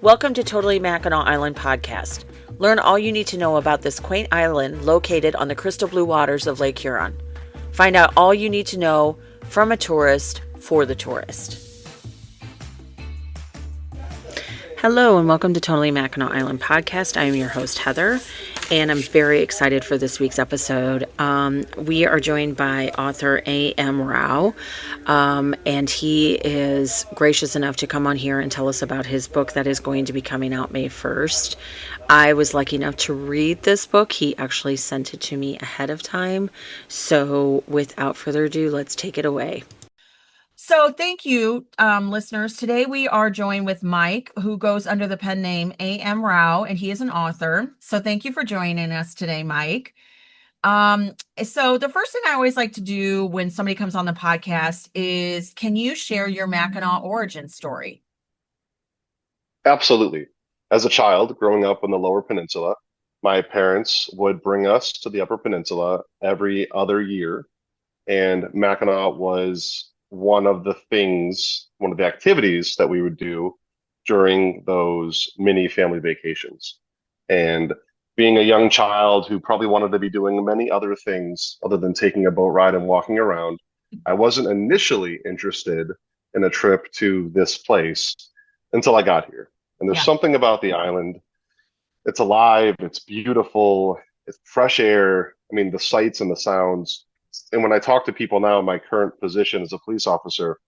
Welcome to Totally Mackinac Island podcast. Learn all you need to know about this quaint island located on the crystal blue waters of Lake Huron. Find out all you need to know from a tourist for the tourist. Hello and welcome to Totally Mackinac Island podcast. I am your host, Heather, and I'm very excited for this week's episode. We are joined by author A.M. Rao, and he is gracious enough to come on here and tell us about his book that is going to be coming out May 1st. I was lucky enough to read this book. He actually sent it to me ahead of time. So without further ado, let's take it away. So thank you, listeners. Today we are joined with Mike, who goes under the pen name A.M. Rao, and he is an author. So thank you for joining us today, Mike. So the first thing I always like to do when somebody comes on the podcast is, can you share your Mackinac origin story? Absolutely. As a child growing up on the Lower Peninsula, my parents would bring us to the Upper Peninsula every other year, and Mackinac was one of the activities that we would do during those mini family vacations. And being a young child who probably wanted to be doing many other things other than taking a boat ride and walking around, I wasn't initially interested in a trip to this place until I got here. And there's something about the island. It's alive, it's beautiful, it's fresh air. I mean, the sights and the sounds. And when I talk to people now in my current position as a police officer,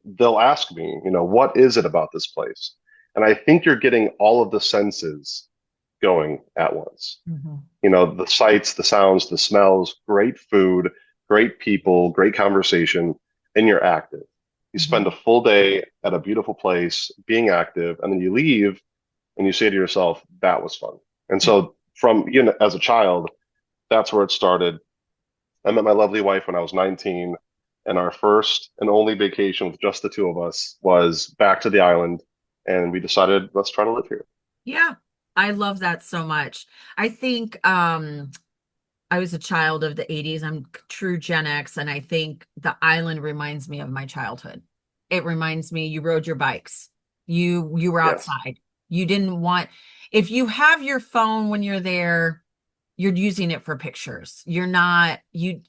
they'll ask me, what is it about this place? And I think you're getting all of the senses going at once. Mm-hmm. The sights, the sounds, the smells, great food, great people, great conversation, and you're active. You spend a full day at a beautiful place being active, and then you leave and you say to yourself, that was fun. And so from, as a child, that's where it started. I met my lovely wife when I was 19, and our first and only vacation with just the two of us was back to the island, and we decided, let's try to live here. Yeah, I love that so much. I think I was a child of the 80s. I'm true Gen X, and I think the island reminds me of my childhood. It reminds me you rode your bikes. You were outside. You didn't want, if you have your phone when you're there, you're using it for pictures. You're not, you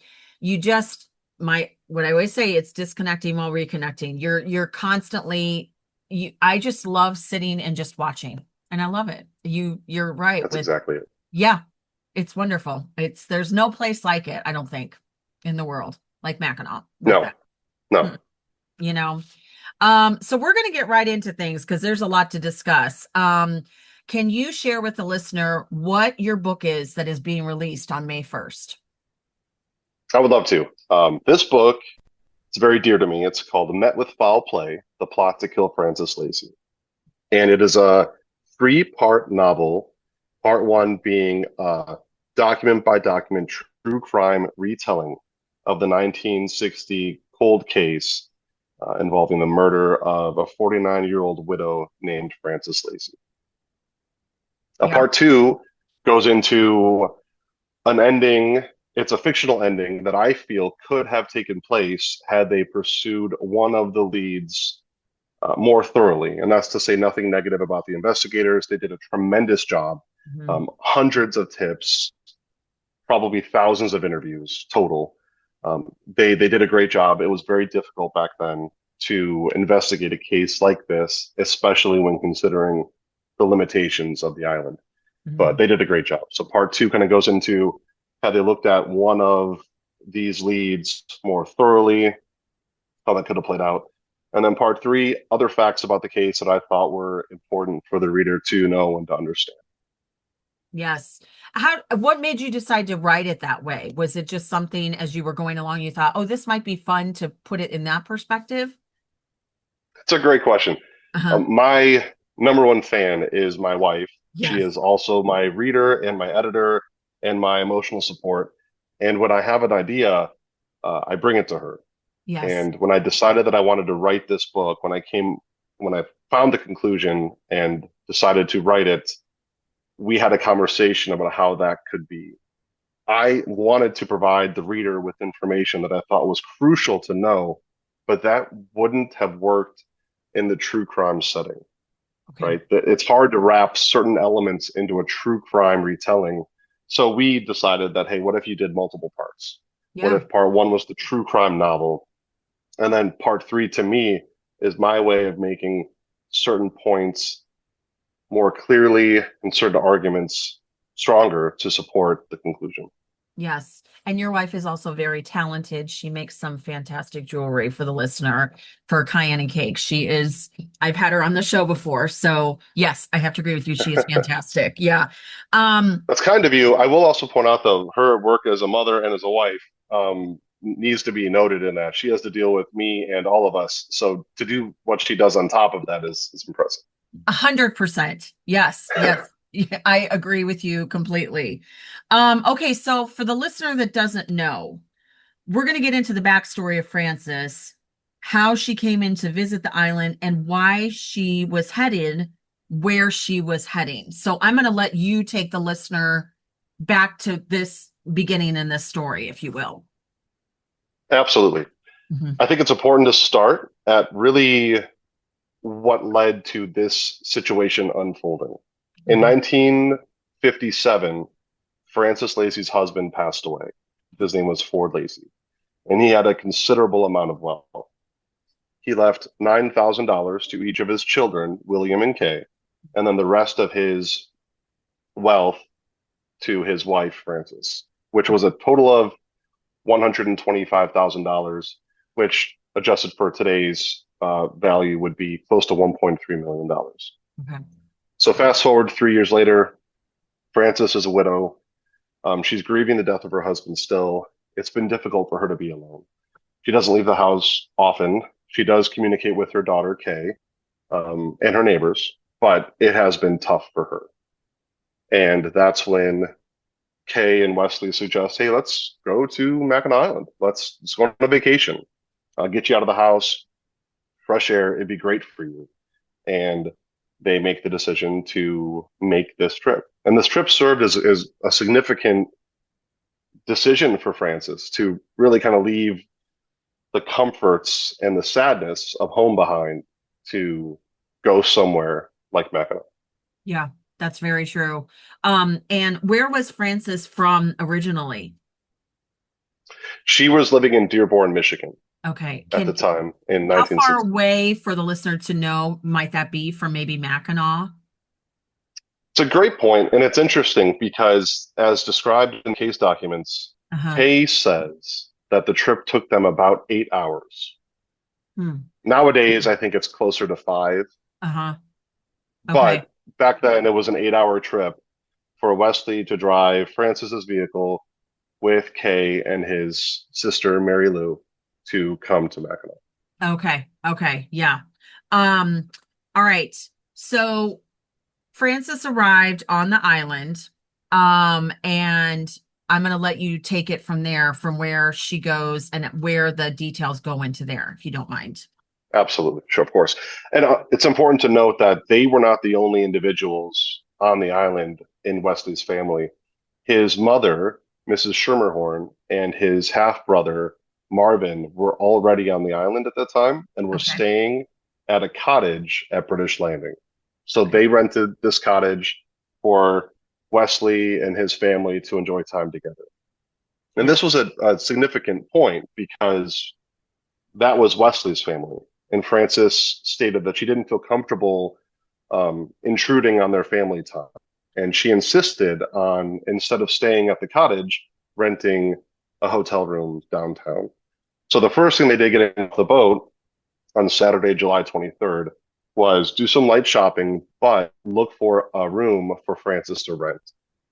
just, what I always say, it's disconnecting while reconnecting. You're constantly, I just love sitting and just watching, and I love it. You're right. That's exactly it. Yeah, it's wonderful. There's no place like it, I don't think, in the world, like Mackinac. No. So we're going to get right into things because there's a lot to discuss. Can you share with the listener what your book is that is being released on May 1st? I would love to. This book, it's very dear to me. It's called Met with Foul Play, The Plot to Kill Frances Lacey. And it is a 3-part novel, part 1 being a document by document true crime retelling of the 1960 cold case involving the murder of a 49-year-old widow named Frances Lacey. Part 2 goes into an ending. It's a fictional ending that I feel could have taken place had they pursued one of the leads more thoroughly. And that's to say nothing negative about the investigators. They did a tremendous job. Hundreds of tips, probably thousands of interviews total. They did a great job. It was very difficult back then to investigate a case like this, especially when considering the limitations of the island. But they did a great job. So part 2 kind of goes into how they looked at one of these leads more thoroughly, how that could have played out. And then part 3, other facts about the case that I thought were important for the reader to know and to understand. Yes. What made you decide to write it that way? Was it just something as you were going along, you thought, oh, this might be fun to put it in that perspective? It's a great question. My number one fan is my wife. Yes. She is also my reader and my editor and my emotional support. And when I have an idea, I bring it to her. Yes. And when I decided that I wanted to write this book, when I found the conclusion and decided to write it, we had a conversation about how that could be. I wanted to provide the reader with information that I thought was crucial to know, but that wouldn't have worked in the true crime setting. Okay. right? It's hard to wrap certain elements into a true crime retelling. So we decided that, hey, what if you did multiple parts? What Yeah. if part one was the true crime novel? And then part three to me is my way of making certain points more clearly and certain arguments stronger to support the conclusion. Yes. And your wife is also very talented. She makes some fantastic jewelry for the listener for cayenne and cake. I've had her on the show before. So yes, I have to agree with you. She is fantastic. Yeah. Um, That's kind of you. I will also point out, though, her work as a mother and as a wife needs to be noted in that she has to deal with me and all of us. So to do what she does on top of that is impressive. 100%. Yes. Yes. Yeah, I agree with you completely. Okay. So for the listener that doesn't know, we're going to get into the backstory of Frances, how she came in to visit the island, and why she was headed where she was heading. So I'm going to let you take the listener back to this beginning in this story, if you will. Absolutely. Mhm. I think it's important to start at really what led to this situation unfolding. In Okay. 1957, Frances Lacey's husband passed away. His name was Ford Lacey, and he had a considerable amount of wealth. He left $9,000 to each of his children, William and Kay, and then the rest of his wealth to his wife, Frances, which was a total of $125,000, which adjusted for today's value would be close to $1.3 million. Okay. So fast forward 3 years later, Frances is a widow. She's grieving the death of her husband still. It's been difficult for her to be alone. She doesn't leave the house often. She does communicate with her daughter, Kay, and her neighbors, but it has been tough for her. And that's when Kay and Wesley suggest, hey, let's go to Mackinac Island. Let's go on a vacation. Get you out of the house, fresh air. It'd be great for you. And they make the decision to make this trip. And this trip served as a significant decision for Frances to really kind of leave the comforts and the sadness of home behind to go somewhere like Mackinac. Yeah, that's very true. And where was Frances from originally? She was living in Dearborn, Michigan Okay. at the Can time in How far 1960. away for the listener to know might that be from maybe Mackinac? It's a great point, and it's interesting because, as described in case documents, Uh-huh. Kay says that the trip took them about 8 hours. Hmm. Nowadays, I think it's closer to five, Uh-huh. Okay. but back then it was an 8 hour trip for Wesley to drive Francis's vehicle with Kay and his sister Mary Lou to come to Mackinac. Okay. Okay. Yeah. Um, all right. So Frances arrived on the island. And I'm going to let you take it from there, from where she goes and where the details go into there, if you don't mind. Absolutely, sure, of course. And it's important to note that they were not the only individuals on the island in Wesley's family. His mother, Mrs. Schermerhorn, and his half brother, Marvin, were already on the island at that time and were Okay. staying at a cottage at British Landing. So Okay. they rented this cottage for Wesley and his family to enjoy time together. And Yeah. this was a significant point because that was Wesley's family. And Frances stated that she didn't feel comfortable intruding on their family time. And she insisted on, instead of staying at the cottage, renting a hotel room downtown. So the first thing they did getting off the boat on Saturday, July 23rd, was do some light shopping, but look for a room for Frances to rent.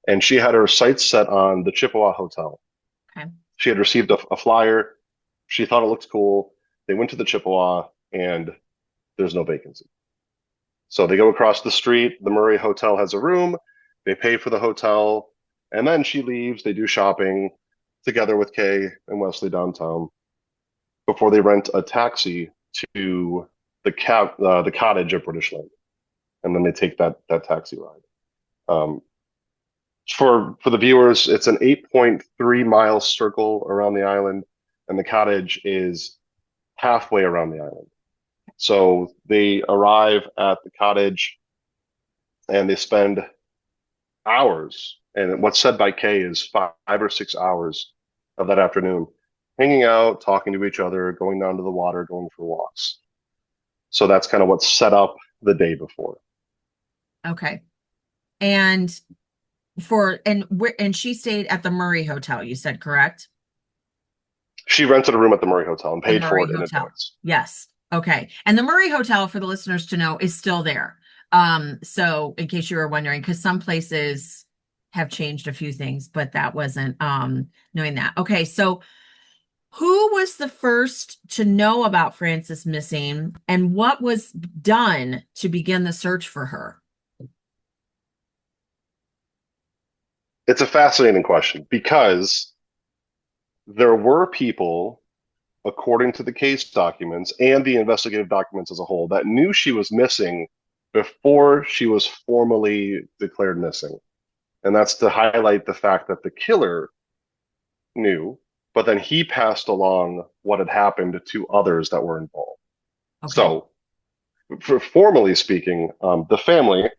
And she had her sights set on the Chippewa Hotel. Okay. She had received a flyer. She thought it looked cool. They went to the Chippewa, and there's no vacancy. So they go across the street. The Murray Hotel has a room. They pay for the hotel, and then she leaves. They do shopping together with Kay and Wesley downtown before they rent a taxi to the cottage at British Lake, and then they take that taxi ride. Um, for the viewers, it's an 8.3 mile circle around the island, and the cottage is halfway around the island. So they arrive at the cottage. and they spend hours. And what's said by Kay is 5 or 6 hours of that afternoon hanging out, talking to each other, going down to the water, going for walks. So that's kind of what set up the day before. Okay. And and she stayed at the Murray Hotel, you said, correct? She rented a room at the Murray Hotel and The paid for Murray it in Hotel. advance. Yes. Okay. And the Murray Hotel, for the listeners to know, is still there. So in case you were wondering, because some places have changed a few things, but that wasn't knowing that. Okay, so who was the first to know about Frances missing, and what was done to begin the search for her? It's a fascinating question because there were people, according to the case documents and the investigative documents as a whole, that knew she was missing before she was formally declared missing. And that's to highlight the fact that the killer knew, but then he passed along what had happened to others that were involved. Okay. So, for formally speaking, the family,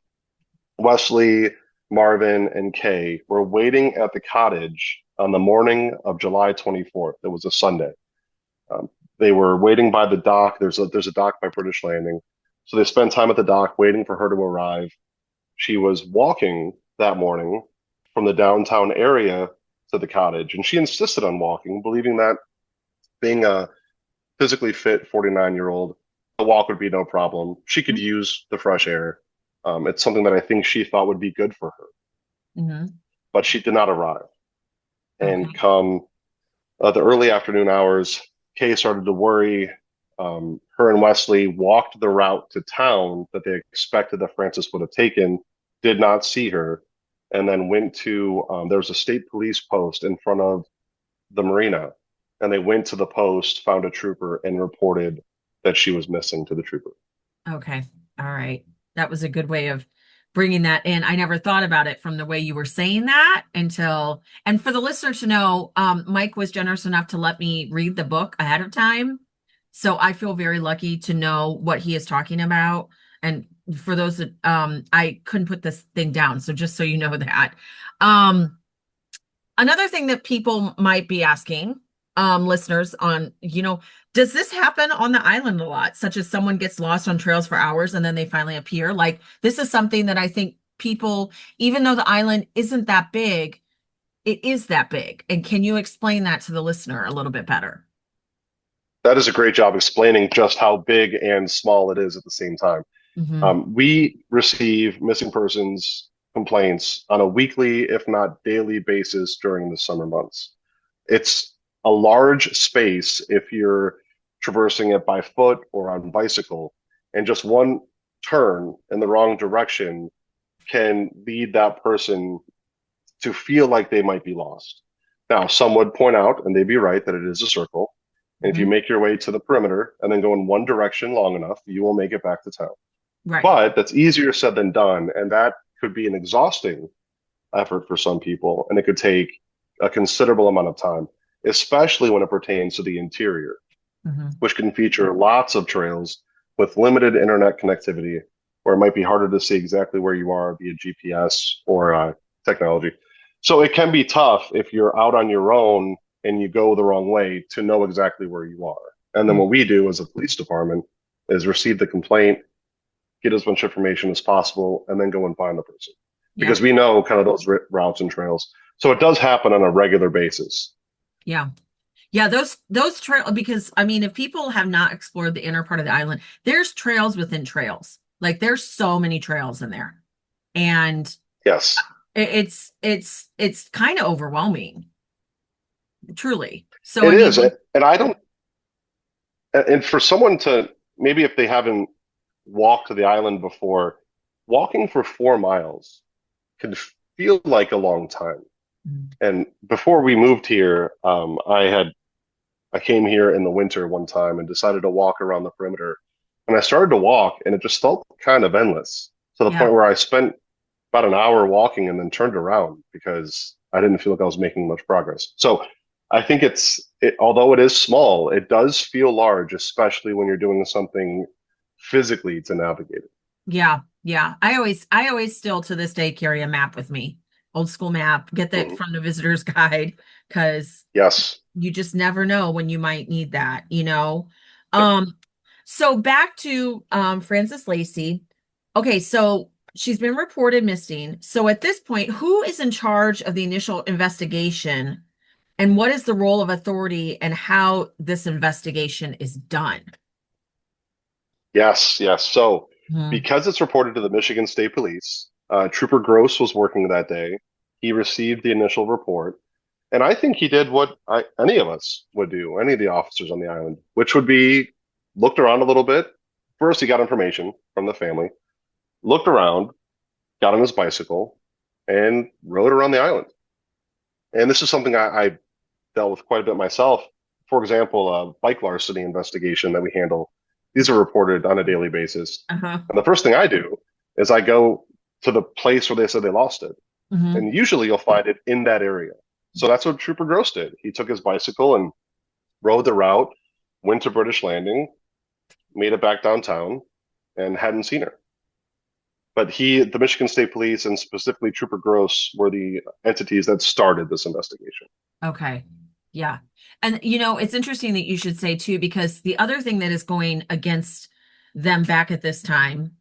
Wesley, Marvin, and Kay, were waiting at the cottage on the morning of July 24th. It was a Sunday. Um, they were waiting by the dock. There's a dock by British Landing. So they spent time at the dock waiting for her to arrive. She was walking that morning from the downtown area to the cottage, and she insisted on walking, believing that being a physically fit 49-year-old, the walk would be no problem. She could use the fresh air. It's something that I think she thought would be good for her, Mm-hmm. but she did not arrive. And Okay. come the early afternoon hours, Kay started to worry. Her and Wesley walked the route to town that they expected that Frances would have taken, did not see her, and then went to there was a state police post in front of the marina, and they went to the post, found a trooper, and reported that she was missing to the trooper. Okay. All right. That was a good way of bringing that in. I never thought about it from the way you were saying that until, and for the listener to know, Mike was generous enough to let me read the book ahead of time. So I feel very lucky to know what he is talking about. And for those that, I couldn't put this thing down. So just so you know that. Um, Another thing that people might be asking, listeners, on, does this happen on the island a lot, such as someone gets lost on trails for hours and then they finally appear? Like, this is something that I think people, even though the island isn't that big, it is that big. And can you explain that to the listener a little bit better? That is a great job explaining just how big and small it is at the same time. Hmm. We receive missing persons complaints on a weekly, if not daily basis during the summer months. It's a large space if you're traversing it by foot or on bicycle, and just one turn in the wrong direction can lead that person to feel like they might be lost. Now, some would point out, and they'd be right, that it is a circle. And if you Hmm. make your way to the perimeter and then go in one direction long enough, you will make it back to town. Right. But that's easier said than done. And that could be an exhausting effort for some people. And it could take a considerable amount of time, especially when it pertains to the interior, Hmm. which can feature lots of trails with limited internet connectivity, where it might be harder to see exactly where you are via GPS or technology. So it can be tough if you're out on your own and you go the wrong way to know exactly where you are. And then what we do as a police department is receive the complaint, get as much information as possible, and then go and find the person because Yep. we know kind of those routes and trails. So it does happen on a regular basis. Yeah. Yeah, those trail, because I mean, if people have not explored the inner part of the island, there's trails within trails. Like, there's so many trails in there. And Yes, it's kind of overwhelming, truly. So it I is. mean, And I don't, and for someone to maybe if they haven't walked to the island before, walking for 4 miles can feel like a long time. And before we moved here, I came here in the winter one time and decided to walk around the perimeter. And I started to walk, and it just felt kind of endless to the yeah, point where I spent about an hour walking and then turned around because I didn't feel like I was making much progress. So I think although it is small, it does feel large, especially when you're doing something physically to navigate it. Yeah, yeah. I always still to this day carry a map with me. Old school map. Get that Mhm. from the visitor's guide because Yes. you just never know when you might need that, you know? Yep. Um, so back to Frances Lacey. Okay, so she's been reported missing. So at this point, who is in charge of the initial investigation and what is the role of authority and how this investigation is done? Yes. Yes. So, Hmm. because it's reported to the Michigan State Police, Trooper Gross was working that day. He received the initial report, and I think he did what any of us would do, any of the officers on the island, which would be looked around a little bit. First, he got information from the family, looked around, got on his bicycle, and rode around the island. And this is something I dealt with quite a bit myself. For example, a bike larceny investigation that we handle, these are reported on a daily basis. Uh-huh. And the first thing I do is I go to the place where they said they lost it. Hmm. And usually you'll find it in that area. So that's what Trooper Gross did. He took his bicycle and rode the route, went to British Landing, made it back downtown, and hadn't seen her. But the Michigan State Police, and specifically Trooper Gross, were the entities that started this investigation. Okay. Yeah. And it's interesting that you should say too, because the other thing that is going against them back at this time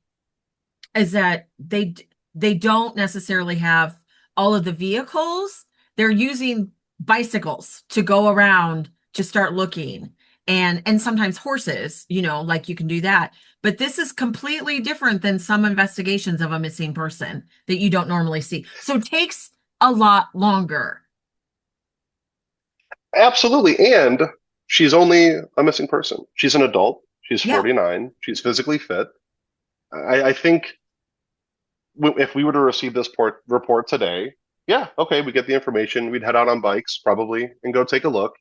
is that they don't necessarily have all of the vehicles. They're using bicycles to go around to start looking and sometimes horses, like you can do that. But this is completely different than some investigations of a missing person that you don't normally see. So it takes a lot longer. Absolutely. And she's only a missing person. She's an adult. She's Yeah. 49. She's physically fit. I think if we were to receive this report today, yeah, okay, we get the information. We'd head out on bikes probably and go take a look.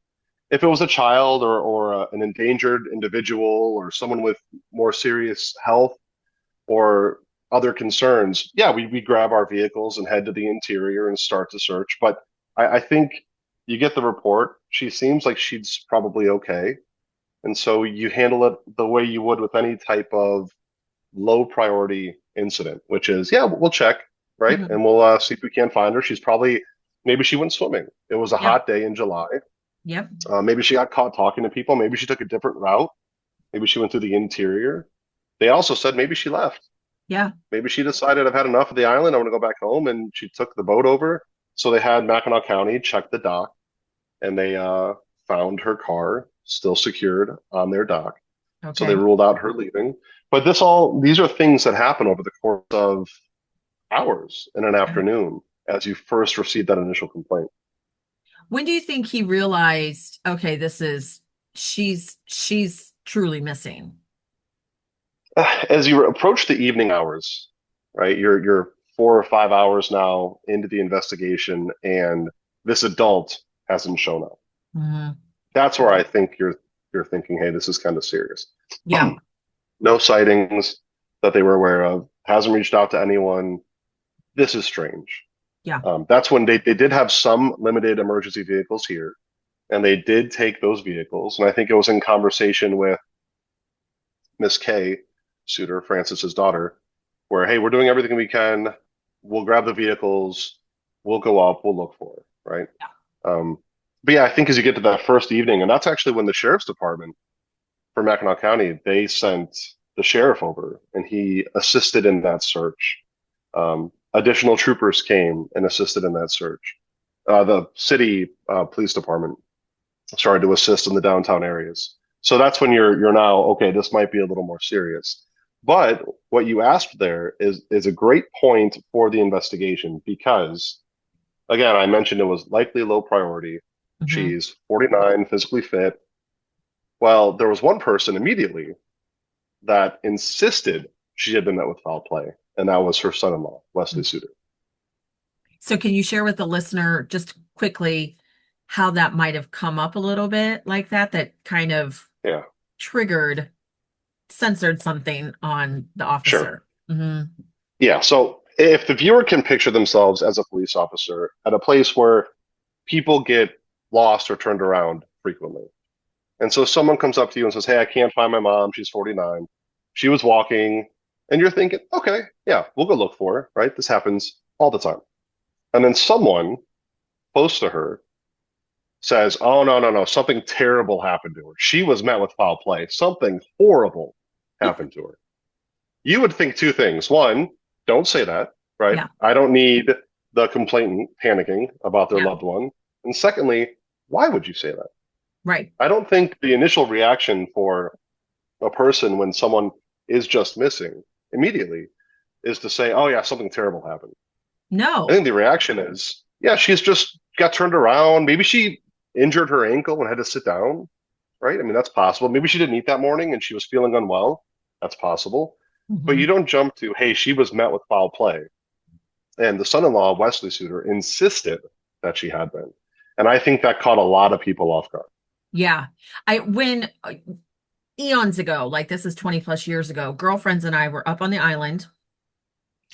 If it was a child or an endangered individual or someone with more serious health or other concerns, yeah, we grab our vehicles and head to the interior and start to search. But I think you get the report. She seems like she's probably okay. And so you handle it the way you would with any type of low priority incident, which is, yeah, we'll check, right? Mhm. And we'll see if we can't find her. Maybe she went swimming. It was a Yep. hot day in July. Yep. Maybe she got caught talking to people. Maybe she took a different route. Maybe she went through the interior. They also said maybe she left. Yeah. Maybe she decided I've had enough of the island. I want to go back home, and she took the boat over. So they had Mackinac County check the dock, and they found her car still secured on their dock. So they Okay. ruled out her leaving. But these are things that happen over the course of hours in an Yeah. afternoon as you first receive that initial complaint. When do you think he realized, okay, she's truly missing? As you approach the evening hours, right? You're 4 or 5 hours now into the investigation, and this adult hasn't shown up. Hmm. That's where I think you're thinking, hey, this is kind of serious. Yeah. No sightings that they were aware of. Hasn't reached out to anyone. This is strange. Yeah. That's when they did have some limited emergency vehicles here, and they did take those vehicles. And I think it was in conversation with Miss K, Suter, Francis's daughter, where, hey, we're doing everything we can. We'll grab the vehicles. We'll go up. We'll look for it, right? Yeah. Um, but yeah, I think as you get to that first evening, and that's actually when the sheriff's department for Mackinac County, they sent the sheriff over, and he assisted in that search. Additional troopers came and assisted in that search. The city police department started to assist in the downtown areas. So that's when you're now okay. This might be a little more serious. But what you asked there is a great point for the investigation because again, I mentioned it was likely low priority. Hmm. She's 49, physically fit. Well, there was one person immediately that insisted she had been met with foul play, and that was her son-in-law, Wesley Suter. So can you share with the listener just quickly how that might have come up a little bit like that kind of Yeah, triggered, censored something on the sure. officer? Hmm. Yeah, so if the viewer can picture themselves as a police officer at a place where people get lost or turned around frequently. And so someone comes up to you and says, hey, I can't find my mom. She's 49. She was walking. And you're thinking, okay, yeah, we'll go look for her, right? This happens all the time. And then someone close to her says, oh, no, no, no, something terrible happened to her. She was met with foul play. Something horrible happened to her. You would think two things. One, don't say that, right? Yeah. I don't need the complainant panicking about their Yeah. loved one. And secondly, why would you say that? Right. I don't think the initial reaction for a person when someone is just missing immediately is to say, oh, yeah, something terrible happened. I No. think the reaction is, yeah, she's just got turned around. Maybe she injured her ankle and had to sit down, right? I mean, that's possible. Maybe she didn't eat that morning and she was feeling unwell. That's possible. But Hmm. you don't jump to, hey, she was met with foul play. And the son-in-law, Wesley Suter, insisted that she had been. And I think that caught a lot of people off guard. Yeah. I when eons ago, like this is 20 plus years ago, girlfriends and I were up on the island,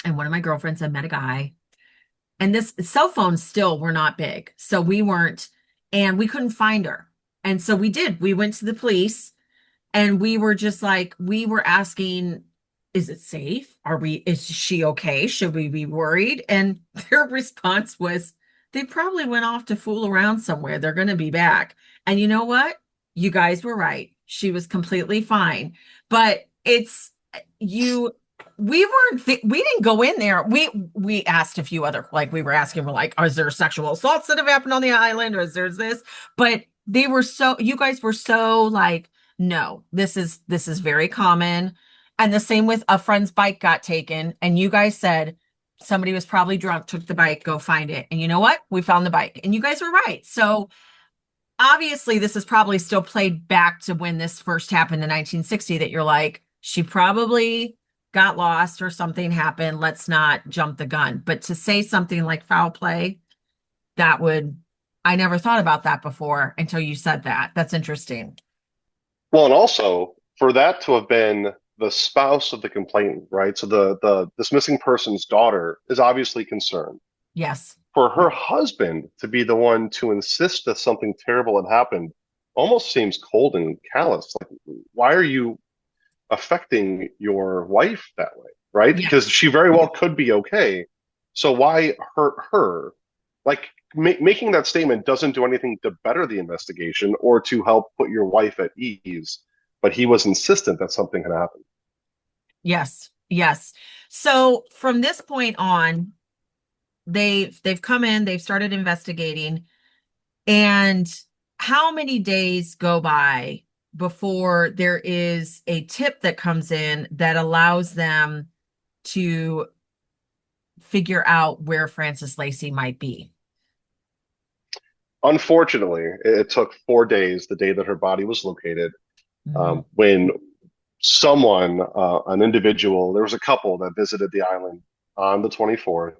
and one of my girlfriends had met a guy, and this cell phones still were not big. So we weren't, and we couldn't find her. And so we went to the police, and we were just like, we were asking, is it safe? Is she okay? Should we be worried? And their response was, they probably went off to fool around somewhere. They're going to be back. And you know what? You guys were right. She was completely fine. But you, we didn't go in there. We asked a few other, like we were asking, we're like, is there sexual assaults that have happened on the island? Or is there this? But you guys were so like, no, this is very common. And the same with a friend's bike got taken, and you guys said somebody was probably drunk, took the bike, go find it. And you know what? We found the bike, and you guys were right. So obviously, this is probably still played back to when this first happened in 1960. That you're like, she probably got lost or something happened. Let's not jump the gun. But to say something like foul play, that would I never thought about that before until you said that. That's interesting. Well, and also for that to have been the spouse of the complainant, right? So the this missing person's daughter is obviously concerned. Yes. For her husband to be the one to insist that something terrible had happened almost seems cold and callous. Like, why are you affecting your wife that way, right? Yeah. Because she very well could be okay. So why hurt her? Like making that statement doesn't do anything to better the investigation or to help put your wife at ease. But he was insistent that something had happened. Yes. Yes. So from this point on, they've come in, they've started investigating, and how many days go by before there is a tip that comes in that allows them to figure out where Frances Lacey might be? Unfortunately, it took 4 days, the day that her body was located, Mhm. when someone, an individual, there was a couple that visited the island on the 24th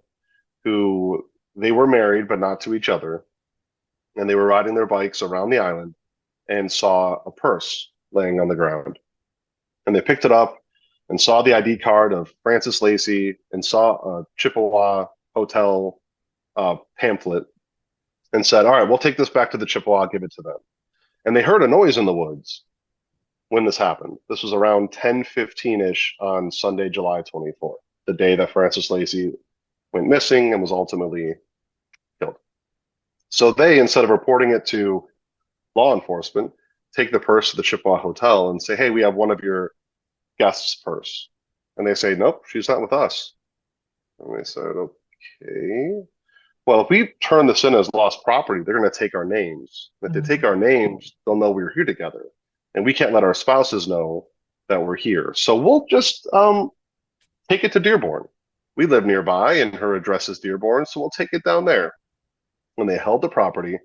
who they were married but not to each other, and they were riding their bikes around the island and saw a purse laying on the ground. And they picked it up and saw the ID card of Frances Lacey and saw a Chippewa hotel pamphlet and said, all right, we'll take this back to the Chippewa, give it to them. And they heard a noise in the woods when this happened. This was around 10:15-ish on Sunday, July 24th, the day that Frances Lacey went missing and was ultimately killed. So they, instead of reporting it to law enforcement, take the purse to the Chippewa Hotel and say, hey, we have one of your guest's purse. And they say, nope, she's not with us. And they said, okay. Well, if we turn this in as lost property, they're going to take our names. If they take Mhm. our names, they'll know we were here together. And we can't let our spouses know that we're here. So we'll just take it to Dearborn. We live nearby, and her address is Dearborn, so we'll take it down there. When they held the property,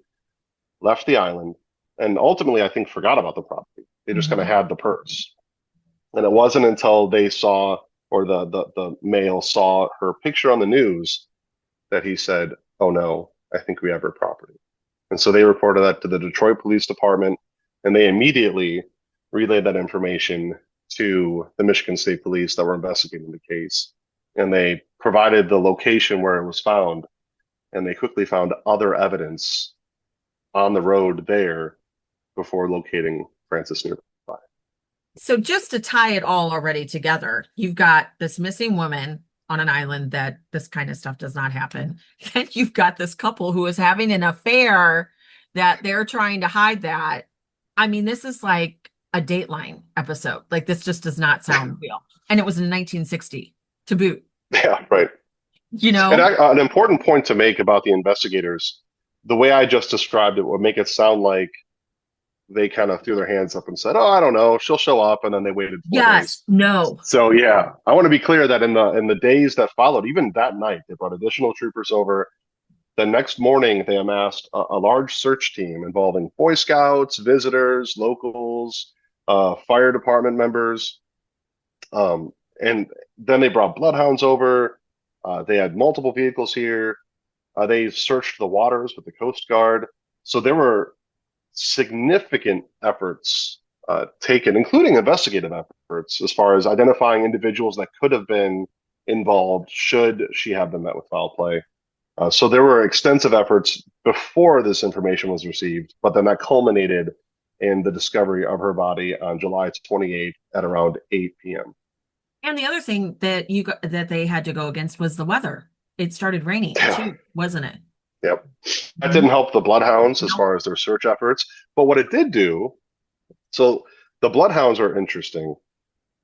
left the island, and ultimately, I think, forgot about the property. They just kind of Mhm. had the purse. And it wasn't until they saw, or the male saw her picture on the news that he said, oh no, I think we have her property. And so they reported that to the Detroit Police Department, and they immediately relayed that information to the Michigan State Police that were investigating the case. And they provided the location where it was found, and they quickly found other evidence on the road there before locating Frances nearby. So just to tie it all already together, you've got this missing woman on an island that this kind of stuff does not happen. Then you've got this couple who is having an affair that they're trying to hide that. I mean, this is like a Dateline episode. Like this just does not sound real. And it was in 1960 to boot, Yeah, right. you And know? an important point to make about the investigators, the way I just described it would make it sound like they kind of threw their hands up and said, "Oh, I don't know, she'll show up," and then they waited 4 days. Yes, no. So yeah, I want to be clear that in the days that followed, even that night, they brought additional troopers over. The next morning, they amassed a large search team involving Boy Scouts, visitors, locals, fire department members, and then they brought bloodhounds over. They had multiple vehicles here. They searched the waters with the Coast Guard. So there were significant efforts taken, including investigative efforts, as far as identifying individuals that could have been involved should she have been met with foul play. So there were extensive efforts before this information was received, but then that culminated in the discovery of her body on July 28th at around 8 p.m. And the other thing that that they had to go against was the weather. It started raining Yeah, too, wasn't it? yep. That Mhm. didn't help the Bloodhounds as No. far as their search efforts. But what it did do, so the Bloodhounds are interesting.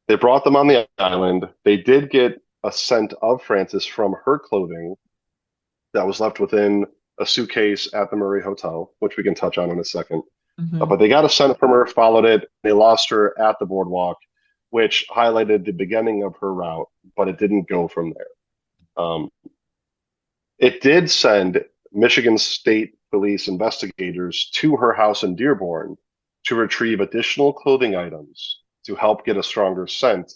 They brought them on the island. They did get a scent of Frances from her clothing that was left within a suitcase at the Murray Hotel, which we can touch on in a second. Hmm. But they got a scent from her, followed it. They lost her at the boardwalk, which highlighted the beginning of her route, but it didn't go from there. It did send Michigan State Police investigators to her house in Dearborn to retrieve additional clothing items to help get a stronger scent.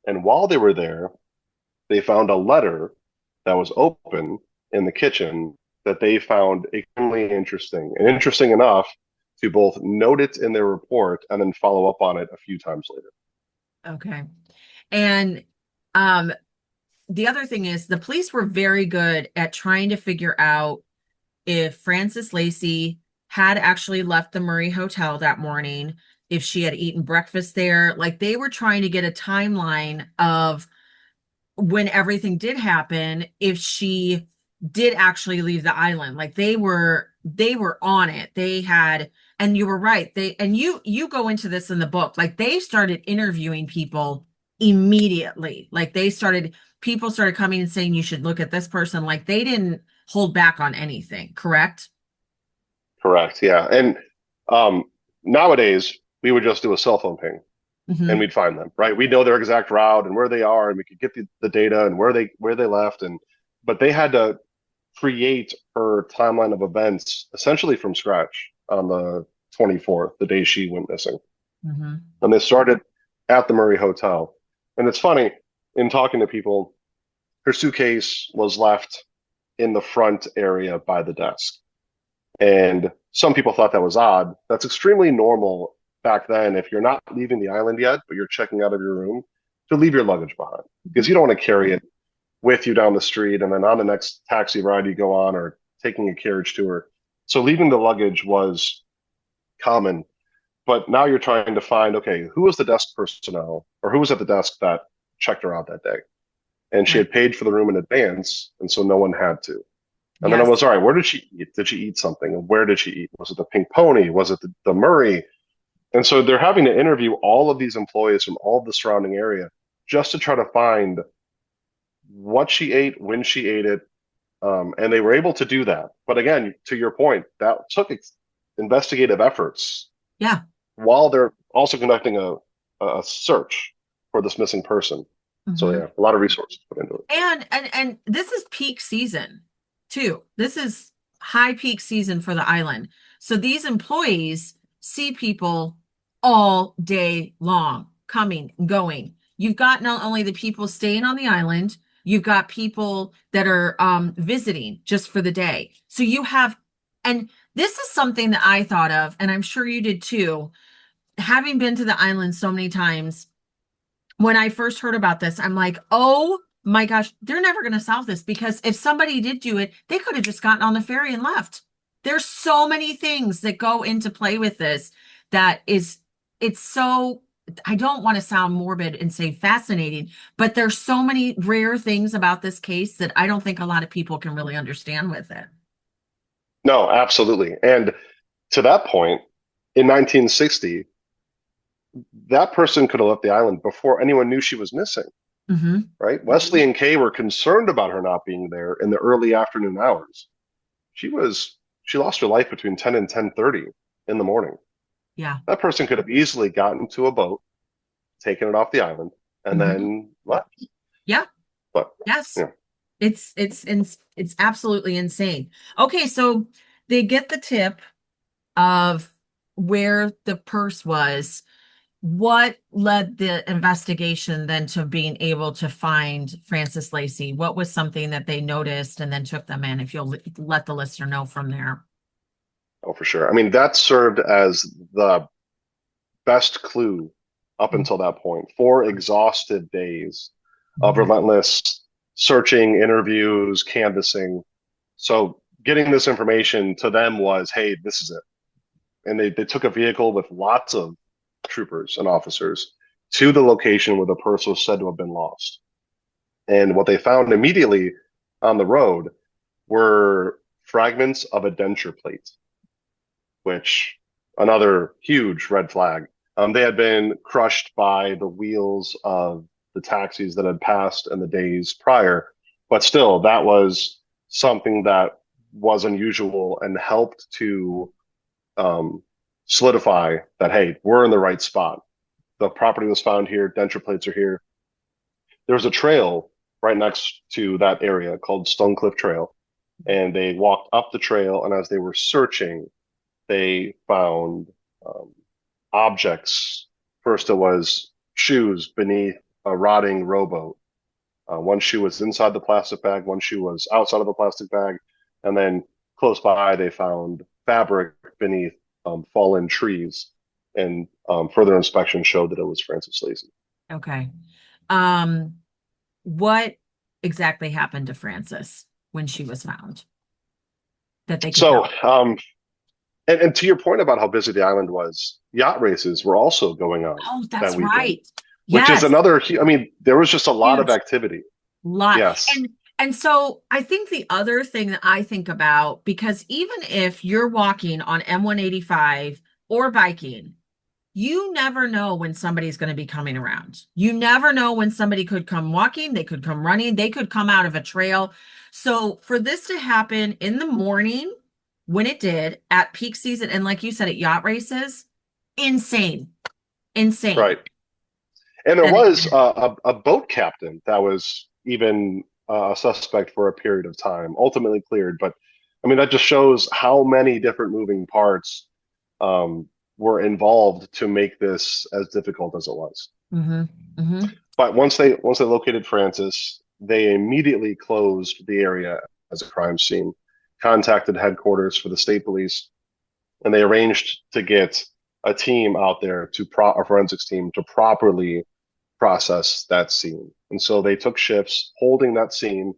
And while they were there, they found a letter that was open in the kitchen that they found extremely interesting and interesting enough to both note it in their report and then follow up on it a few times later. Okay. And um, the other thing is the police were very good at trying to figure out if Frances Lacey had actually left the Murray Hotel that morning, if she had eaten breakfast there. Like they were trying to get a timeline of when everything did happen, if she did actually leave the island. Like they were on it. They had, and you were right. You go into this in the book. Like they started interviewing people immediately. Like people started coming and saying you should look at this person. Like they didn't hold back on anything, correct? Correct. Yeah. And um, nowadays, we would just do a cell phone ping and Hmm. we'd find them, right? We'd know their exact route and where they are, and we could get the data and where they left. And but they had to create her timeline of events essentially from scratch on the 24th, the day she went missing. Hmm. And they started at the Murray Hotel. And it's funny, in talking to people, her suitcase was left in the front area by the desk. And some people thought that was odd. That's extremely normal back then if you're not leaving the island yet, but you're checking out of your room to leave your luggage behind because you don't want to carry it with you down the street and then on the next taxi ride you go on or taking a carriage tour. So leaving the luggage was common. But now you're trying to find, okay, who was the desk personnel or who was at the desk that checked her out that day? And she Right. had paid for the room in advance, and so no one had to. And then it was, Yes. all right, where did she eat? Did she eat something? And where did she eat? Was it the Pink Pony? Was it the Murray? And so they're having to interview all of these employees from all of the surrounding area just to try to find what she ate, when she ate it. And they were able to do that. But again, to your point, that took investigative efforts Yeah. while they're also conducting a search for this missing person. So Hmm. yeah, a lot of resources put into it. And this is peak season too. This is high peak season for the island. So these employees see people all day long coming and going. You've got not only the people staying on the island, you've got people that are visiting just for the day. So you have, and this is something that I thought of, and I'm sure you did too, having been to the island so many times. When I first heard about this, I'm like, oh my gosh, they're never going to solve this because if somebody did do it, they could have just gotten on the ferry and left. There's so many things that go into play with this that is, it's so. I don't want to sound morbid and say fascinating, but there's so many rare things about this case that I don't think a lot of people can really understand with it. No, absolutely. And to that point, in 1960, that person could have left the island before anyone knew she was missing, Hmm. right? Wesley and Kay were concerned about her not being there in the early afternoon hours. She was she lost her life between 10 and 10:30 in the morning. Yeah. That person could have easily gotten to a boat, taken it off the island, and Hmm. then left. Yeah. But Yes. yeah. It's absolutely insane. Okay, so they get the tip of where the purse was. What led the investigation then to being able to find Frances Lacey? What was something that they noticed and then took them in? If you'll let the listener know from there. Oh, for sure. I mean, that served as the best clue up until that point. 4 exhaustive days of Mhm. relentless searching, interviews, canvassing. So getting this information to them was, hey, this is it. And they took a vehicle with lots of troopers and officers to the location where the purse was said to have been lost. And what they found immediately on the road were fragments of a denture plate, which another huge red flag. They had been crushed by the wheels of the taxis that had passed in the days prior, but still, that was something that was unusual and helped to um, solidify that, hey, we're in the right spot. The property was found here, denture plates are here. There's a trail right next to that area called Stone Cliff Trail, and they walked up the trail, and as they were searching, they found um, objects. First, it was shoes beneath a rotting rowboat. One shoe was inside the plastic bag, one shoe was outside of the plastic bag, and then close by, they found fabric beneath fallen trees. And further inspection showed that it was Frances Lacey. Okay. Um, what exactly happened to Frances when she was found that they could So, tell? and to your point about how busy the island was, yacht races were also going on Oh, that that's weekend, right. which is Yes, another. I mean, there was just a lot of huge activity. lot. Yes. And so I think the other thing that I think about, because even if you're walking on M185 or biking, you never know when somebody's going to be coming around. You never know when somebody could come walking, they could come running, they could come out of a trail. So for this to happen in the morning, when it did at peak season, and like you said, at yacht races, insane, insane Right. And there that it was even happened. a boat captain that was even a suspect for a period of time, ultimately cleared. But I mean, that just shows how many different moving parts um, were involved to make this as difficult as it was. Mm-hmm. Mm-hmm. But once they located Francis, they immediately closed the area as a crime scene, contacted headquarters for the state police, and they arranged to get a team out there a forensics team to properly process that scene. And so they took shifts holding that scene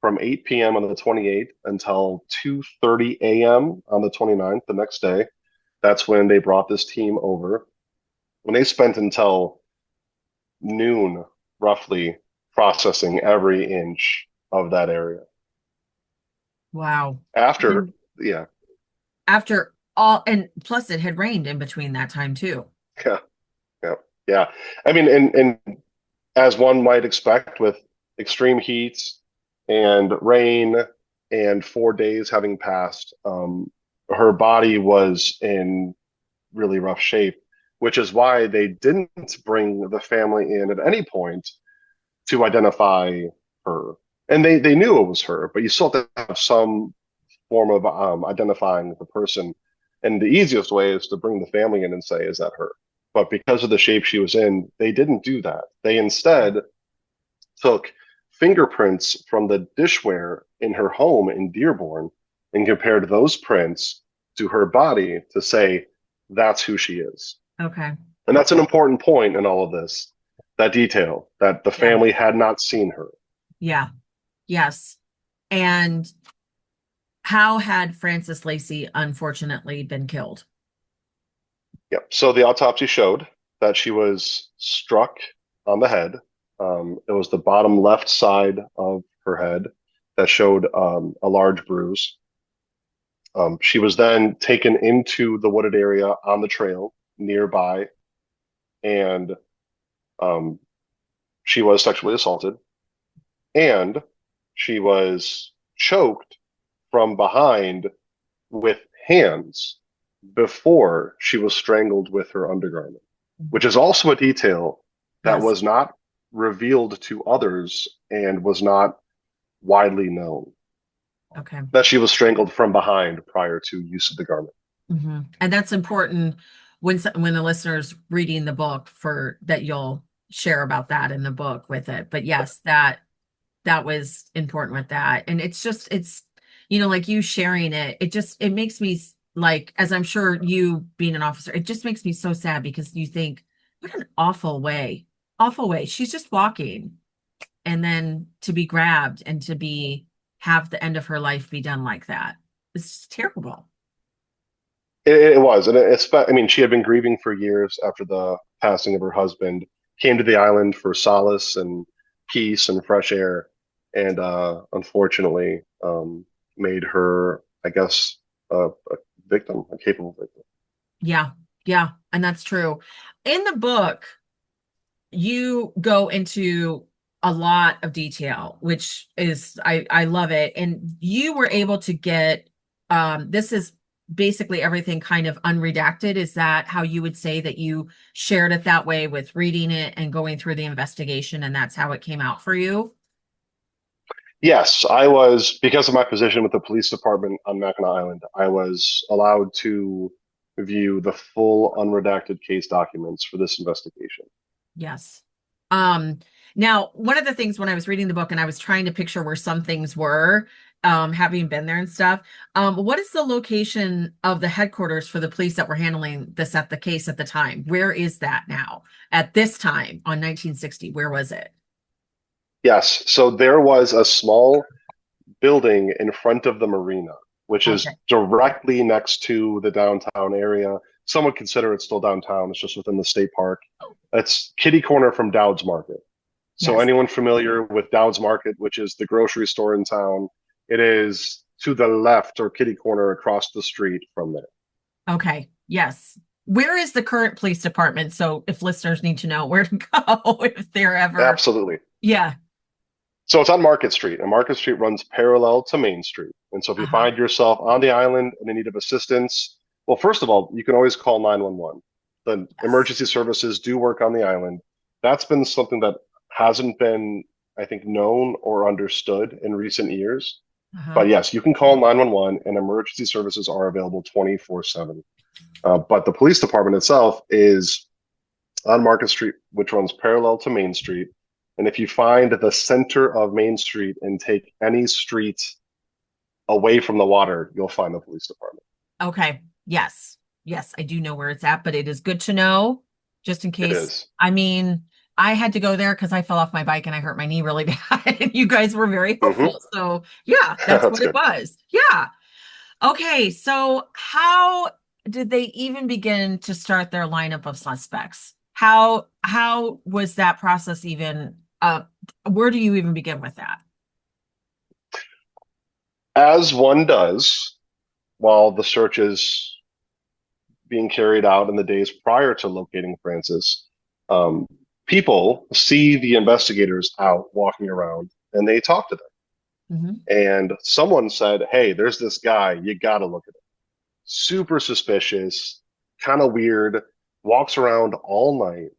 from 8 p.m. on the 28th until 2:30 a.m. on the 29th, the next day. That's when they brought this team over. When they spent until noon, roughly, processing every inch of that area. Wow. After, And yeah, after all, and plus it had rained in between that time too. yeah, yeah, yeah. I mean, and as one might expect, with extreme heat and rain and 4 days having passed, her body was in really rough shape, which is why they didn't bring the family in at any point to identify her. And they knew it was her, but you still have to have some form of identifying the person. And the easiest way is to bring the family in and say, is that her? But because of the shape she was in, they didn't do that. They instead took fingerprints from the dishware in her home in Dearborn and compared those prints to her body to say, that's who she is. Okay. And that's an important point in all of this, that detail, that the Yeah. family had not seen her. Yeah. Yes. And how had Frances Lacey unfortunately been killed? Yep. So the autopsy showed that she was struck on the head. It was the bottom left side of her head that showed a large bruise. She was then taken into the wooded area on the trail nearby, and um, she was sexually assaulted, and she was choked from behind with hands before she was strangled with her undergarment, which is also a detail that Yes. was not revealed to others and was not widely known, Okay. that she was strangled from behind prior to use of the garment. And that's important when when the listener's reading the book for that you'll share about that in the book with it. But yes, that was important with that. And it's just like you sharing it, it makes me like, as I'm sure you being an officer, it just makes me so sad because you think, what an awful way. Awful way. She's just walking and then to be grabbed and to be have the end of her life be done like that. It's terrible. It was, and I mean, she had been grieving for years after the passing of her husband. Came to the island for solace and peace and fresh air, and unfortunately, made her, I guess, a victim, a capable victim. Yeah. Yeah. And that's true. In the book, you go into a lot of detail, which is I love it. And you were able to get this is basically everything kind of unredacted. Is that how you would say that you shared it that way with reading it and going through the investigation, and that's how it came out for you? Yes, I was, because of my position with the police department on Mackinac Island, I was allowed to view the full unredacted case documents for this investigation. Yes. Um, Now, one of the things when I was reading the book and I was trying to picture where some things were, having been there and stuff, what is the location of the headquarters for the police that were handling this at the case at the time? Where is that now? At this time on 1960, where was it? Yes, so there was a small building in front of the marina, which Okay. is directly next to the downtown area. Some would consider it still downtown. It's just within the state park. It's kitty corner from Dowd's Market. So Yes. anyone familiar with Dowd's Market, which is the grocery store in town, it is to the left or kitty corner across the street from there. Okay. Yes. Where is the current police department? So if listeners need to know where to go if they're ever, Absolutely. yeah. So it's on Market Street, and Market Street runs parallel to Main Street. And so if you Uh-huh. find yourself on the island and in need of assistance, well, first of all, you can always call 911. The Yes. emergency services do work on the island. That's been something that hasn't been, I think, known or understood in recent years. Uh-huh. But yes, you can call 911 and emergency services are available 24/7. But the police department itself is on Market Street, which runs parallel to Main Street. And if you find the center of Main Street and take any street away from the water, you'll find the police department. Okay. Yes. Yes, I do know where it's at, but it is good to know just in It case. is. I mean, I had to go there because I fell off my bike and I hurt my knee really bad. And you guys were very Hmm. helpful. So, yeah, that's That's what it good. was. Yeah. Okay. So, how did they even begin to start their lineup of suspects? How was that process even where do you even begin with that? As one does while the search is being carried out in the days prior to locating Frances, um, people see the investigators out walking around and they talk to them. Hmm. And someone said, "Hey, there's this guy. You got to look at him. Super suspicious, kind of weird, walks around all night.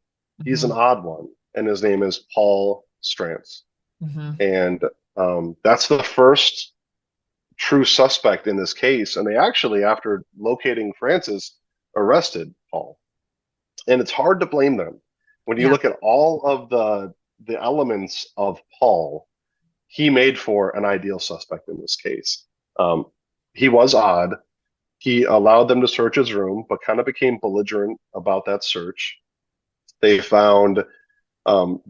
He's an Hmm. odd one, and his name is Paul Strantz." Hmm. And that's the first true suspect in this case. And they actually, after locating Francis, arrested Paul. And it's hard to blame them when you Yeah. look at all of the elements of Paul. He made for an ideal suspect in this case. Um, he was odd. He allowed them to search his room, but kind of became belligerent about that search. They found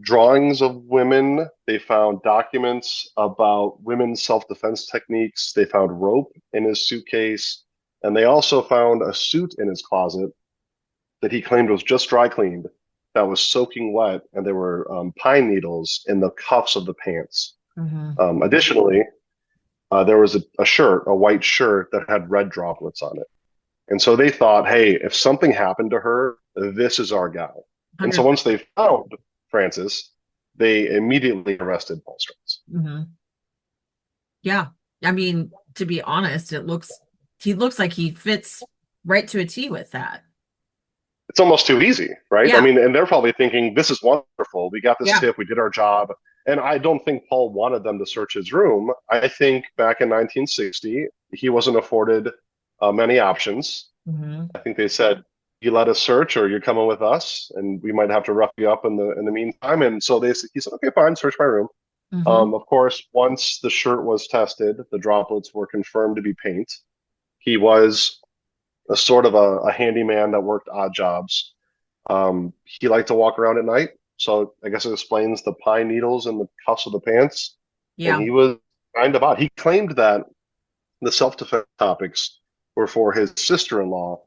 drawings of women. They found documents about women's self defense techniques. They found rope in his suitcase. And they also found a suit in his closet that he claimed was just dry cleaned. that was soaking wet, and there were pine needles in the cuffs of the pants. Mm-hmm. Additionally, there was a shirt, a white shirt that had red droplets on it. And so they thought, hey, if something happened to her, this is our gal. And so once 100%. they found Frances, they immediately arrested Paul Strauss. Mm-hmm. Yeah. I mean, to be honest, he looks like he fits right to a T with that. It's almost too easy, right? I Yeah. mean, and they're probably thinking, this is wonderful. We got this Yeah. tip, we did our job. And I don't think Paul wanted them to search his room. I think back in 1960, he wasn't afforded many options. Mm-hmm. I think they said, you let us search or you're coming with us and we might have to rough you up in the meantime. And so he said, okay, fine, search my room. Mm-hmm. Of course, once the shirt was tested, the droplets were confirmed to be paint. He was a sort of a handyman that worked odd jobs. He liked to walk around at night, so I guess it explains the pine needles in the cuffs of the pants. And Yeah. he was kind of odd. He claimed that the self-defense topics were for his sister-in-law,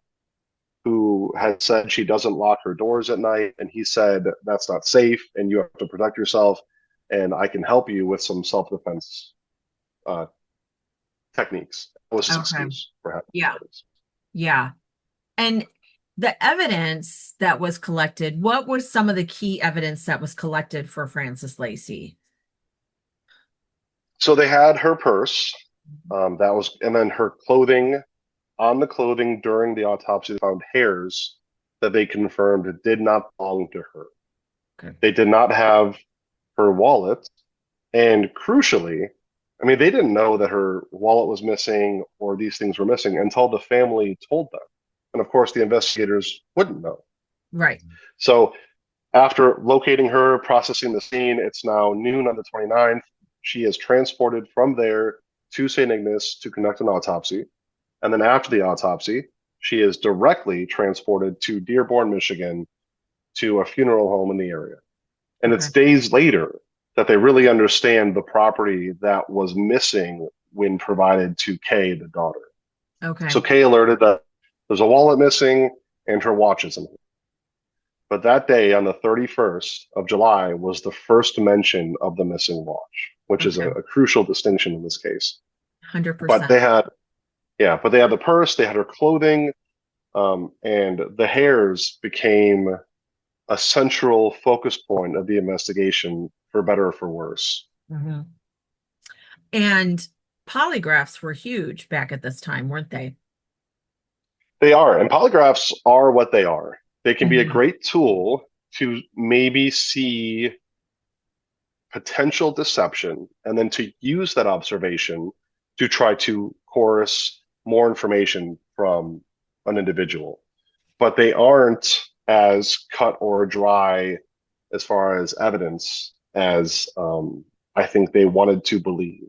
who had said she doesn't lock her doors at night, and he said that's not safe, and you have to protect yourself, and I can help you with some self-defense uh, techniques. That was his Okay. excuse for having Yeah. parties. Yeah. And the evidence that was collected, what was some of the key evidence that was collected for Frances Lacey? So they had her purse, that was, and then her clothing. On the clothing during the autopsy, they found hairs that they confirmed did not belong to her. Okay. They did not have her wallet, and crucially, I mean, they didn't know that her wallet was missing or these things were missing until the family told them. And of course, the investigators wouldn't know. Right. So after locating her, processing the scene, it's now noon on the 29th. She is transported from there to St. Ignace to conduct an autopsy. And then after the autopsy, she is directly transported to Dearborn, Michigan, to a funeral home in the area. And Okay. it's days later that they really understand the property that was missing when provided to Kay, the daughter. Okay. So Kay alerted that there's a wallet missing and her watch isn't. But that day, on the 31st of July, was the first mention of the missing watch, which is Okay. a crucial distinction in this case. But 100%. they had, yeah, but they had the purse, they had her clothing, and the hairs became a central focus point of the investigation, for better or for worse. Mm-hmm. And polygraphs were huge back at this time, weren't they? They are, and polygraphs are what they are. They can be a Mm-hmm. great tool to maybe see potential deception and then to use that observation to try to coerce more information from an individual. But they aren't as cut or dry as far as evidence as I think they wanted to believe.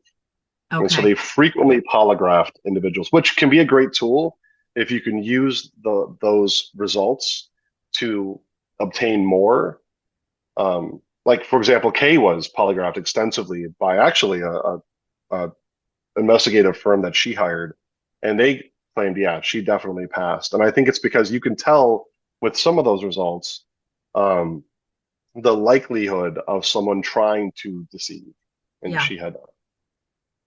And so Okay. they frequently polygraphed individuals, which can be a great tool if you can use those results to obtain more. Like, for example, Kay was polygraphed extensively by actually a investigative firm that she hired, and they claimed, yeah, she definitely passed. And I think it's because you can tell with some of those results um, the likelihood of someone trying to deceive, and Yeah. she had.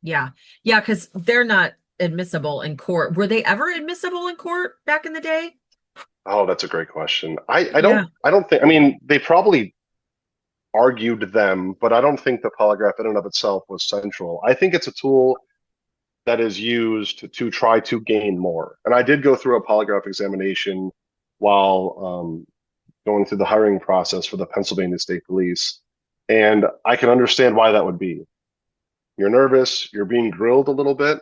Yeah. Yeah, because they're not admissible in court. Were they ever admissible in court back in the day? Oh, that's a great question. Yeah. I don't think. I mean, they probably argued them, but I don't think the polygraph in and of itself was central. I think it's a tool that is used to try to gain more. And I did go through a polygraph examination while going through the hiring process for the Pennsylvania State Police. And I can understand why that would be. You're nervous, you're being grilled a little bit,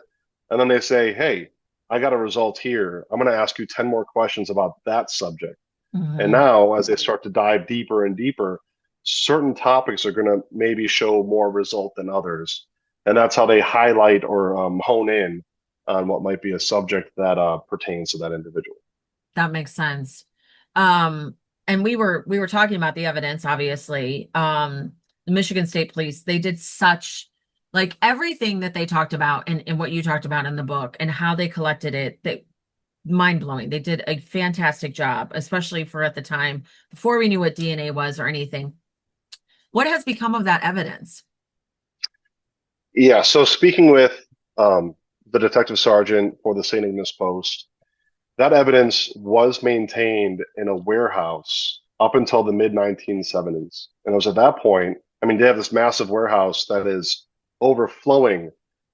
and then they say, hey, I got a result here. I'm going to ask you 10 more questions about that subject. And Hmm. now, as they start to dive deeper and deeper, certain topics are going to maybe show more result than others. And that's how they highlight or hone in on what might be a subject that pertains to that individual. That makes sense. And we were talking about the evidence, obviously. The Michigan State Police, they did such like everything that they talked about and what you talked about in the book and how they collected it. mind-blowing. They did a fantastic job, especially for at the time, before we knew what DNA was or anything. What has become of that evidence? Yeah. So speaking with um, the detective sergeant for the St. Ignace Post, that evidence was maintained in a warehouse up until the mid 1970s. And it was at that point, I mean, they have this massive warehouse that is overflowing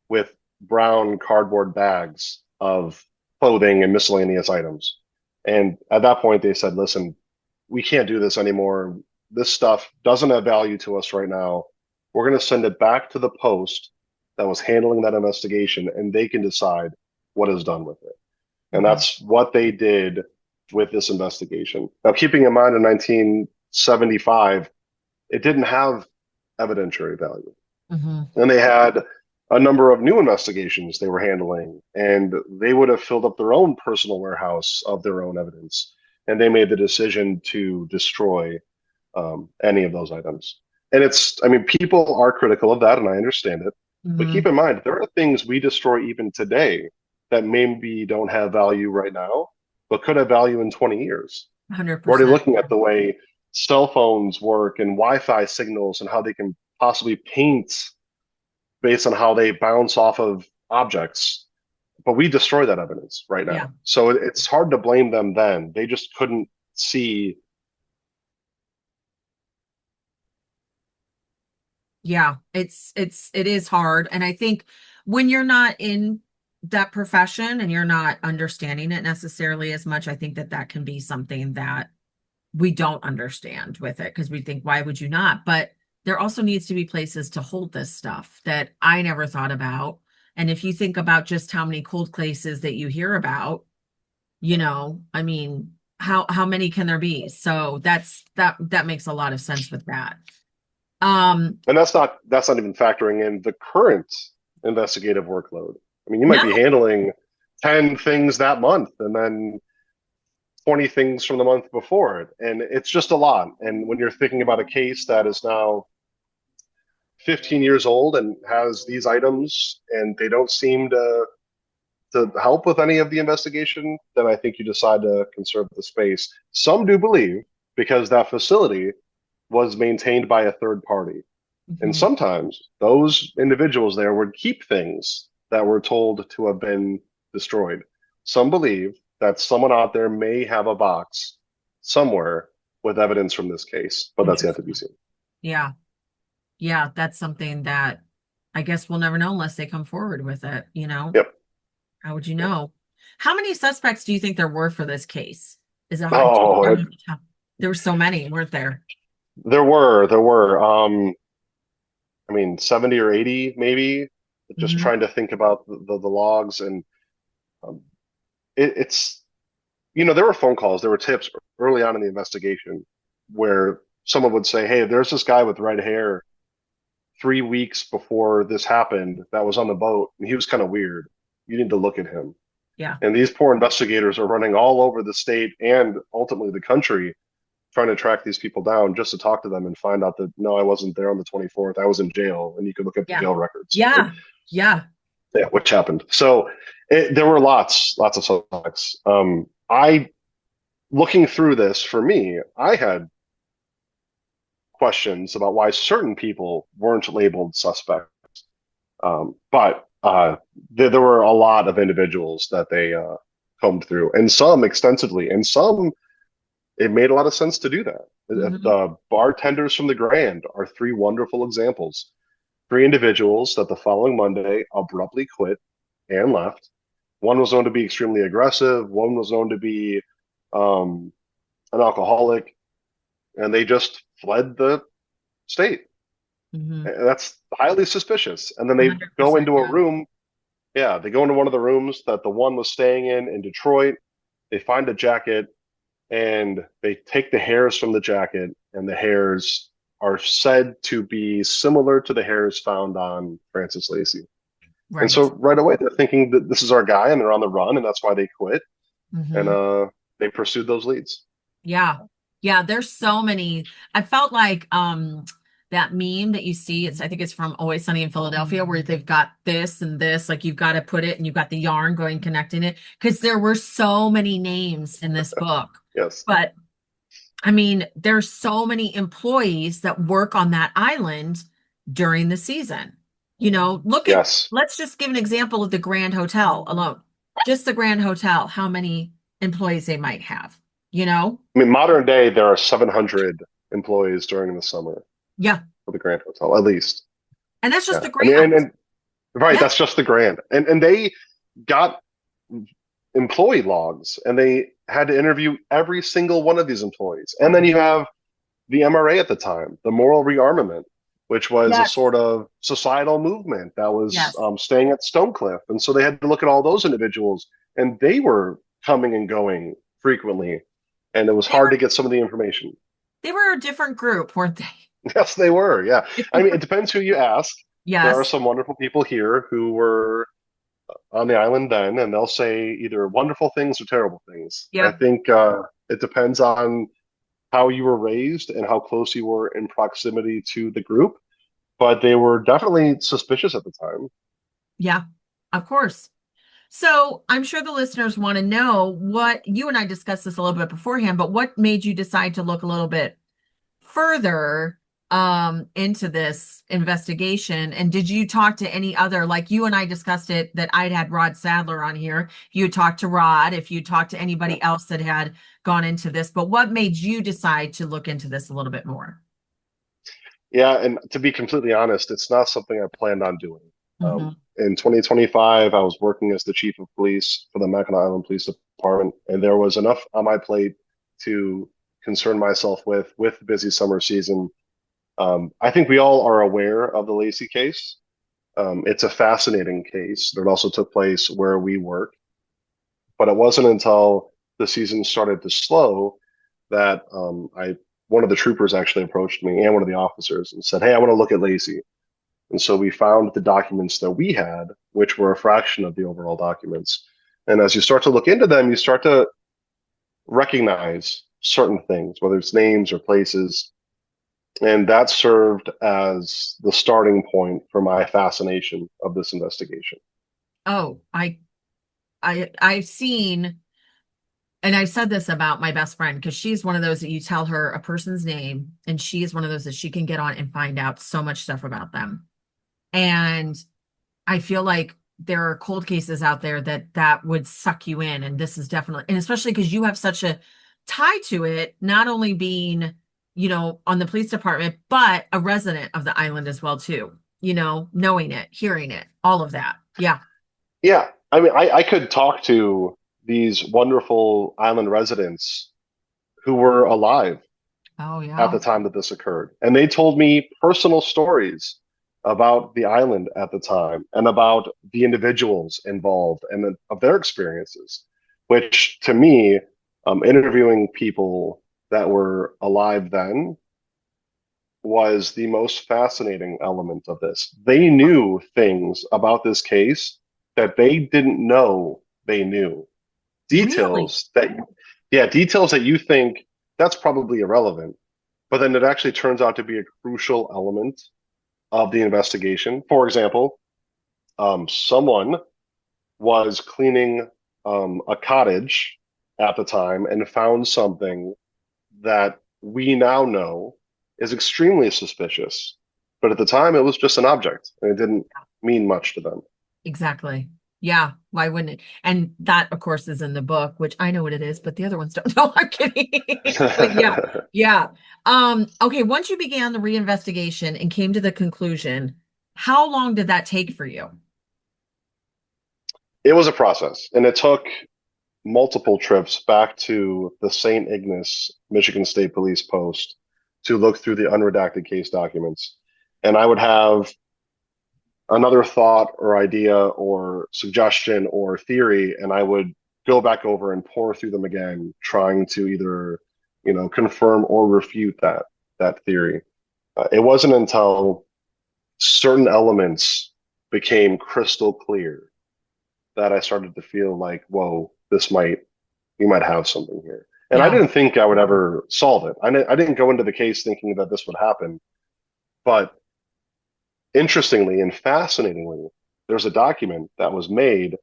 with brown cardboard bags of clothing and miscellaneous items. And at that point, they said, listen, we can't do this anymore. This stuff doesn't have value to us right now. We're going to send it back to the post that was handling that investigation, and they can decide what is done with it. And Mhm. that's what they did with this investigation. Now, keeping in mind in 1975, it didn't have evidentiary value. Mhm. And they had a number of new investigations they were handling, and they would have filled up their own personal warehouse of their own evidence. And they made the decision to destroy any of those items. And it's, I mean, people are critical of that, and I understand it. But keep Mhm. in mind, there are things we destroy even today that maybe don't have value right now, but could have value in 20 years. We're already 100%. looking at the way cell phones work and Wi-Fi signals and how they can possibly paint based on how they bounce off of objects. But we destroy that evidence right Yeah. now. So it's hard to blame them then. They just couldn't see. Yeah, it is hard. And I think when you're not in that profession and you're not understanding it necessarily as much, I think that that can be something that we don't understand with it because we think, why would you not? But there also needs to be places to hold this stuff that I never thought about. And if you think about just how many cold cases that you hear about, I mean, how many can there be? So that makes a lot of sense with that. Um, And that's not even factoring in the current investigative workload. I mean, you might be no, handling 10 things that month and then 20 things from the month before it. And it's just a lot. And when you're thinking about a case that is now 15 years old and has these items and they don't seem to help with any of the investigation, then I think you decide to conserve the space. Some do believe because that facility was maintained by a third party. And mhm, sometimes those individuals there would keep things that were told to have been destroyed. Some believe that someone out there may have a box somewhere with evidence from this case, but that's yet to be interesting. seen. Yeah. Yeah, that's something that I guess we'll never know unless they come forward with it. Yep. How would you Yep. know? How many suspects do you think there were for this case? Is it hard? Oh, There were so many, weren't there? there were. I mean, 70 or 80 maybe. Just Hmm. trying to think about the logs, and um, it's there were phone calls, there were tips early on in the investigation where someone would say, "Hey, there's this guy with red hair 3 weeks before this happened that was on the boat, and he was kind of weird. You need to look at him." Yeah. And these poor investigators are running all over the state and ultimately the country trying to track these people down just to talk to them and find out that no, I wasn't there on the 24th. I was in jail, and you could look at the Yeah. jail records. And Yeah. Yeah. yeah, which happened. So there were lots of suspects. I looking through this for me, I had questions about why certain people weren't labeled suspect. But there were a lot of individuals that they combed through, and some extensively, and some it made a lot of sense to do that. Hmm. The bartenders from the Grand are three wonderful examples. Three individuals that the following Monday abruptly quit and left. One was known to be extremely aggressive. One was known to be um, an alcoholic, and they just fled the state. Hmm. And that's highly suspicious. And then they go 100%. into a Yeah. room. Yeah, they go into one of the rooms that the one was staying in Detroit. They find a jacket and they take the hairs from the jacket, and the hairs are said to be similar to the hairs found on Frances Lacey. And so Right. right away they're thinking that this is our guy and they're on the run, and that's why they quit. And Hmm. they pursued those leads. Yeah. Yeah. There's so many. I felt like that meme that you see. I think it's from Always Sunny in Philadelphia, where they've got this and this, like you've got to put it and you've got the yarn going connecting it. Because there were so many names in this book. Yes. But I mean, there's so many employees that work on that island during the season. Yes. Let's just give an example of the Grand Hotel alone. Just the Grand Hotel, how many employees they might have, you know? I mean, modern day, there are 700 employees during the summer Yeah. for the Grand Hotel, at least. And that's just Yeah. the I mean, Grand. and right, Yeah. that's just the Grand. And they got employee logs and they had to interview every single one of these employees. And then you have the MRA at the time, the moral rearmament, which was a Yes. sort of societal movement that was Yes. staying at Stonecliff. And so they had to look at all those individuals, and they were coming and going frequently. And it was They hard to were get some of the information. they were a different group, weren't Yes, they were. Yeah. they? I mean, it depends who you ask. There are Yes. some wonderful people here who were on the island then, and they'll say either wonderful things or terrible things. I Yep. think it depends on how you were raised and how close you were in proximity to the group, but they were definitely suspicious at the time. Yeah. Of course. So I'm sure the listeners want to know what you and I discussed this a little bit beforehand, but what made you decide to look a little bit further into this investigation? And did you talk to any other, like you and I discussed it, that I'd had Rod Sadler on here. You talked to Rod, if you talked to anybody else that had gone into this, but what made you decide to look into this a little bit more? Yeah, and to be completely honest, it's not something I planned on doing. Hmm. In 2025, I was working as the chief of police for the Mackinac Island Police Department, and there was enough on my plate to concern myself with the busy summer season. I think we all are aware of the Lacey case. It's a fascinating case that also took place where we work, but it wasn't until the season started to slow that one of the troopers actually approached me and one of the officers and said, "Hey, I want to look at Lacey." And so we found the documents that we had, which were a fraction of the overall documents. And as you start to look into them, you start to recognize certain things, whether it's names or places. And that served as the starting point for my fascination of this investigation. Oh, I've seen, and I've said this about my best friend because she's one of those that you tell her a person's name, and she is one of those that she can get on and find out so much stuff about them. And I feel like there are cold cases out there that would suck you in, and this is definitely, and especially because you have such a tie to it, not only being, on the police department, but a resident of the island as well too. Knowing it, hearing it, all of that. Yeah. Yeah, I mean, I could talk to these wonderful island residents who were alive Oh at yeah. the time that this occurred. And they told me personal stories about the island at the time and about the individuals involved and of their experiences, which to me, interviewing people that were alive then was the most fascinating element of this. They knew things about this case that they didn't know they knew. Really? Details that, yeah, details that you think that's probably irrelevant, but then it actually turns out to be a crucial element of the investigation. For example, someone was cleaning a cottage at the time and found something that we now know is extremely suspicious. But at the time, it was just an object and it didn't mean much to them. Exactly. Yeah. Why wouldn't it? And that, of course, is in the book, which I know what it is, but the other ones don't know. I'm kidding. But yeah, yeah. Okay, once you began the reinvestigation and came to the conclusion, how long did that take for you? It was a process, and it took multiple trips back to the St. Ignace, Michigan State Police Post to look through the unredacted case documents. And I would have another thought or idea or suggestion or theory, and I would go back over and pour through them again, trying to either, confirm or refute that theory. It wasn't until certain elements became crystal clear that I started to feel like, whoa, we might have something here. And I Yeah. didn't think I would ever solve it. I didn't go into the case thinking that this would happen, But interestingly and fascinatingly, there's a document that was made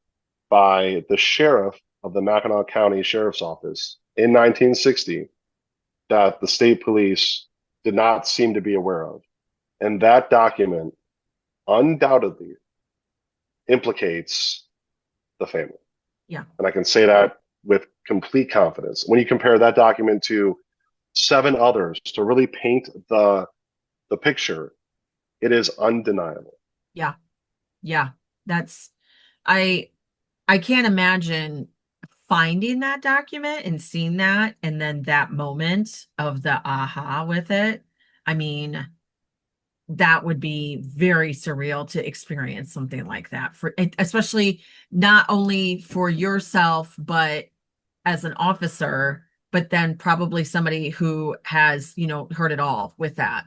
by the sheriff of the Mackinac County Sheriff's Office in 1960 that the state police did not seem to be aware of. And that document undoubtedly implicates the family. Yeah. And I can say that with complete confidence. When you compare that document to seven others to really paint the picture, it is undeniable. Yeah. Yeah. That's I I can't imagine finding that document and seeing that and then that moment of the aha with it. I mean, that would be very surreal to experience something like that for especially not only for yourself, but as an officer, but then probably somebody who has, heard it all with that.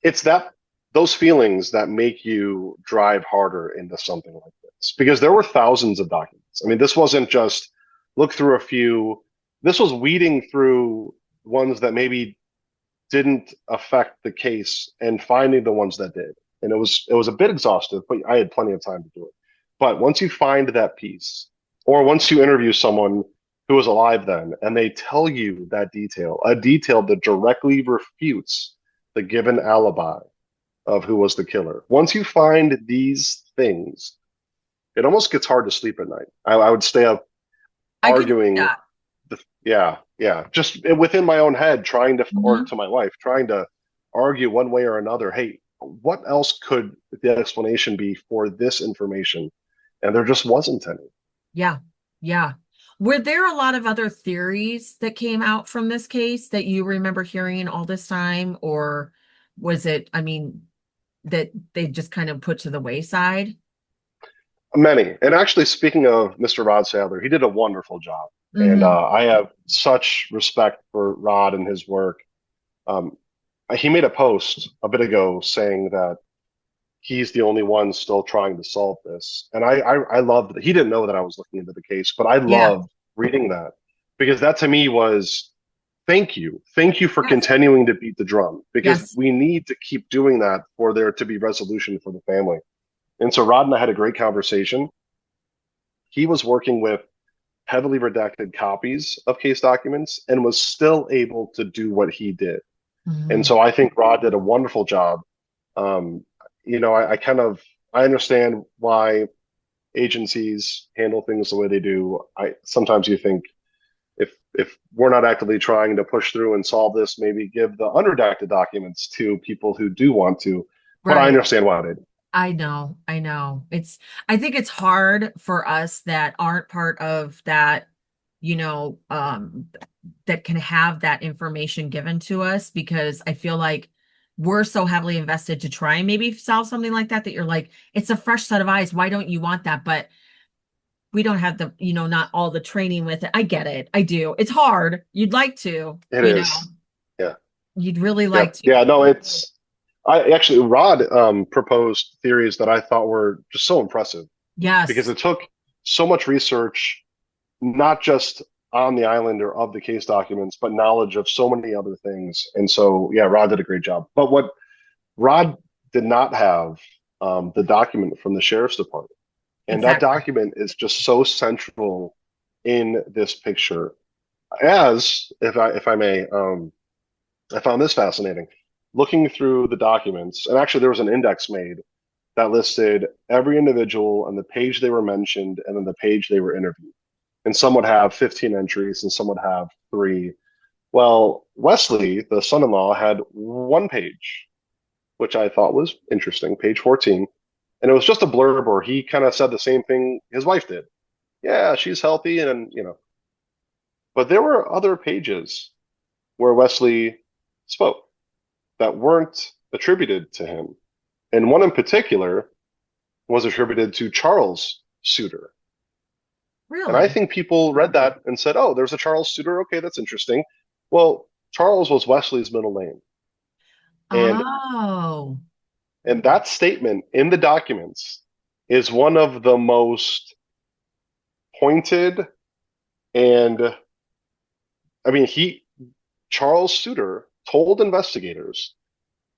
It's that those feelings that make you drive harder into something like this because there were thousands of documents. I mean, this wasn't just look through a few. This was weeding through ones that maybe didn't affect the case and finding the ones that did. And it was a bit exhaustive, but I had plenty of time to do it. But once you find that piece, or once you interview someone who was alive then, and they tell you that detail, a detail that directly refutes the given alibi of who was the killer. Once you find these things, it almost gets hard to sleep at night. I would stay up I could see arguing that. yeah, just within my own head, trying to, or Mhm. to my wife, trying to argue one way or another. Hey, what else could the explanation be for this information? And there just wasn't any. Yeah. Yeah. Were there a lot of other theories that came out from this case that you remember hearing all this time? Or was it, I mean, that they just kind of put to the wayside? Many. And actually, speaking of Mr. Rod Sadler, he did a wonderful job. And Hmm. I have such respect for Rod and his work. Um, he made a post a bit ago saying that he's the only one still trying to solve this. And I loved that. He didn't know that I was looking into the case, but I Yeah. loved reading that because that to me was thank you. Thank you for Yes. continuing to beat the drum because Yes. we need to keep doing that for there to be resolution for the family. And so Rod and I had a great conversation. He was working with heavily redacted copies of case documents and was still able to do what he did. And Hmm. so I think Rod did a wonderful job. Um, I kind of I understand why agencies handle things the way they do. I sometimes you think if we're not actively trying to push through and solve this, maybe give the unredacted documents to people who do want to. But I Right. understand why they do. I know, I know. I think it's hard for us that aren't part of that, you know, um, that can have that information given to us because I feel like we're so heavily invested to try and maybe solve something like that that you're like, it's a fresh set of eyes. Why don't you want that? But we don't have the, not all the training with it. I get it. I do. It's hard. You'd like to, It is. Yeah. you'd really like Yep. to. Yeah. No, it's. I actually Rod proposed theories that I thought were just so impressive because Yes. it took so much research, not just on the island or of the case documents, but knowledge of so many other things. And so, yeah, Rod did a great job. But what Rod did not have the document from the sheriff's department. And that Exactly. document is just so central in this picture. As, if I may, I found this fascinating. Looking through the documents, and actually there was an index made that listed every individual and the page they were mentioned and then the page they were interviewed. And some would have 15 entries and some would have three. Well, Wesley, the son-in-law, had one page, which I thought was interesting, page 14. And it was just a blurb where he kind of said the same thing his wife did. Yeah, she's healthy and. But there were other pages where Wesley spoke that weren't attributed to him. And one in particular was attributed to Charles Suter. And I Really? think people read that and said, oh, there's a Charles Suter. Okay, that's interesting. Well, Charles was Wesley's middle name. And Oh. and that statement in the documents is one of the most pointed and I mean he Charles Suter told investigators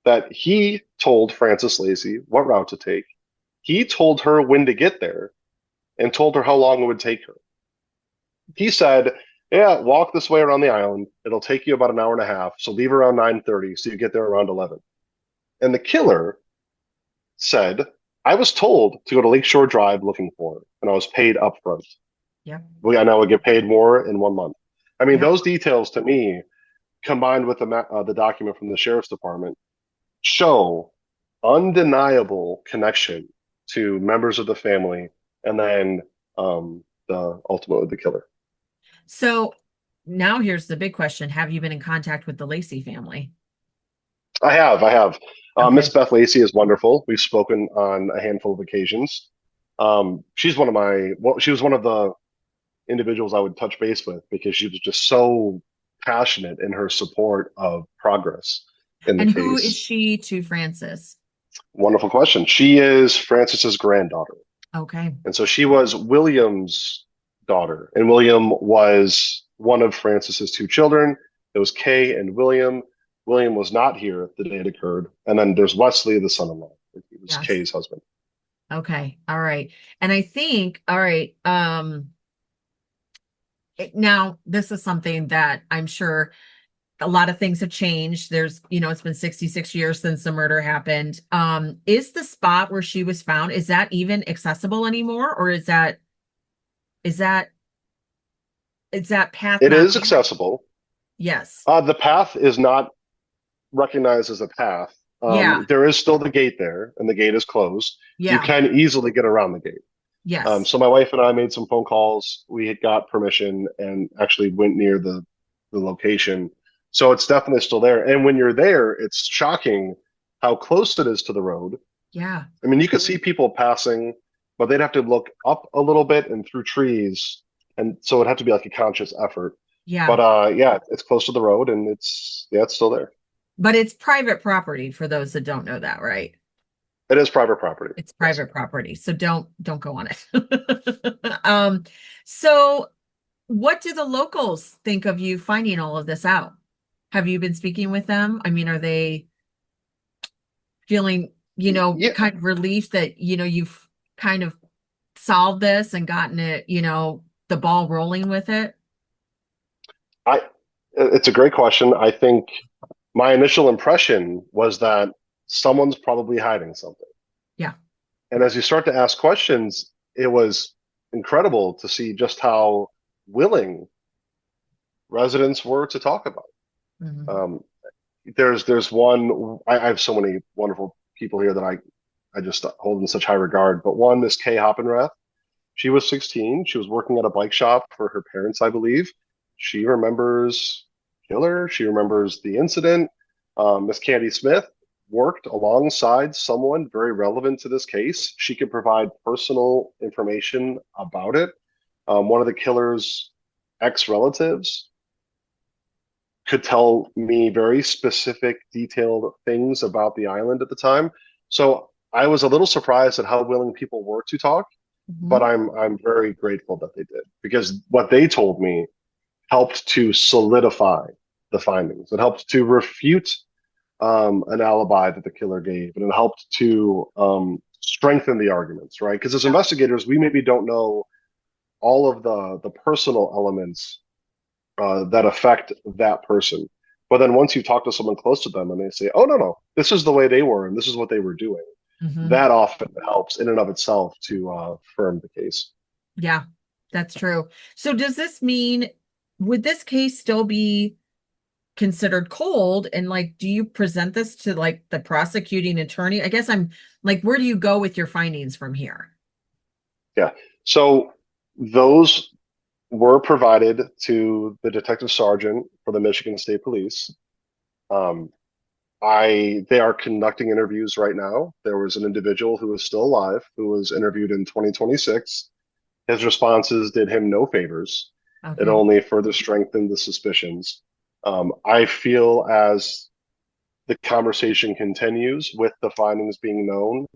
that he told Frances Lacey what route to take. He told her when to get there and told her how long it would take her. He said, "Yeah, walk this way around the island. It'll take you about an hour and a half. So leave around 9:30, so you get there around 11." And the killer said, "I was told to go to Lakeshore Drive looking for her, and I was paid up front. Yep. I now would get paid more in 1 month." I mean, Yep. those details to me, combined with the document from the sheriff's department, show undeniable connection to members of the family, and then ultimately the killer. So now here's the big question. Have you been in contact with the Lacey family? I have. Miss Okay. Beth Lacey is wonderful. We've spoken on a handful of occasions. She's one of my, well, she was one of the individuals I would touch base with because she was just so passionate in her support of progress in the And who is case. she to Frances? Wonderful question. She is Francis's granddaughter. Okay. And so she was William's daughter, and William was one of Francis's two children. It was Kay and William. William was not here the day it occurred. And then there's Wesley, the son-in-law. He was Yes. Kay's husband. Okay. All right. And I think, all right, now this is something that I'm sure a lot of things have changed. It's been 66 years since the murder happened. Is the spot where she was found, is that even accessible anymore? Or is that is that path It not is there? accessible. Yes. The path is not recognized as a path. Yeah. There is still the gate there, and the gate is closed. You Yeah. can easily get around the gate. Yes. So my wife and I made some phone calls. We had got permission and actually went near the location. So it's definitely still there. And when you're there, it's shocking how close it is to the road. Yeah. I mean, you could see people passing, but they'd have to look up a little bit and through trees, and so it'd have to be like a conscious effort. Yeah. But yeah, it's close to the road, and it's still there. But it's private property for those that don't know that, right? It is private property. It's Yes. private property. So don't go on it. So what do the locals think of you finding all of this out? Have you been speaking with them? I mean, are they feeling, Yeah, kind of relief that, you've kind of solved this and gotten it, the ball rolling with it? I. It's a great question. I think my initial impression was that someone's probably hiding something. Yeah. And as you start to ask questions, it was incredible to see just how willing residents were to talk about it. Hmm. There's one. I have so many wonderful people here that I just hold in such high regard. But one is Kay Hoppenrath. She was 16. She was working at a bike shop for her parents, I believe. She remembers killer. She remembers the incident. Miss Candy Smith worked alongside someone very relevant to this case. She could provide personal information about it. One of the killer's ex-relatives could tell me very specific, detailed things about the island at the time. So I was a little surprised at how willing people were to talk, but Hmm. I'm very grateful that they did because what they told me helped to solidify the findings. It helped to refute an alibi that the killer gave, and it helped to strengthen the arguments, right? Because as Yeah. investigators, we maybe don't know all of the personal elements that affect that person. But then once you talk to someone close to them and they say, "Oh no, this is the way they were and this is what they were doing," Hmm. that often helps in and of itself to firm the case. Yeah, that's true. So does this mean, would this case still be considered cold? And like, do you present this to like the prosecuting attorney? I guess I'm like, where do you go with your findings from here? Yeah. So those were provided to the detective sergeant for the Michigan State Police. Um, they are conducting interviews right now. There was an individual who is still alive who was interviewed in 2026. His responses did him no favors. It Okay. only further strengthened the suspicions. I feel as the conversation continues with the findings being known,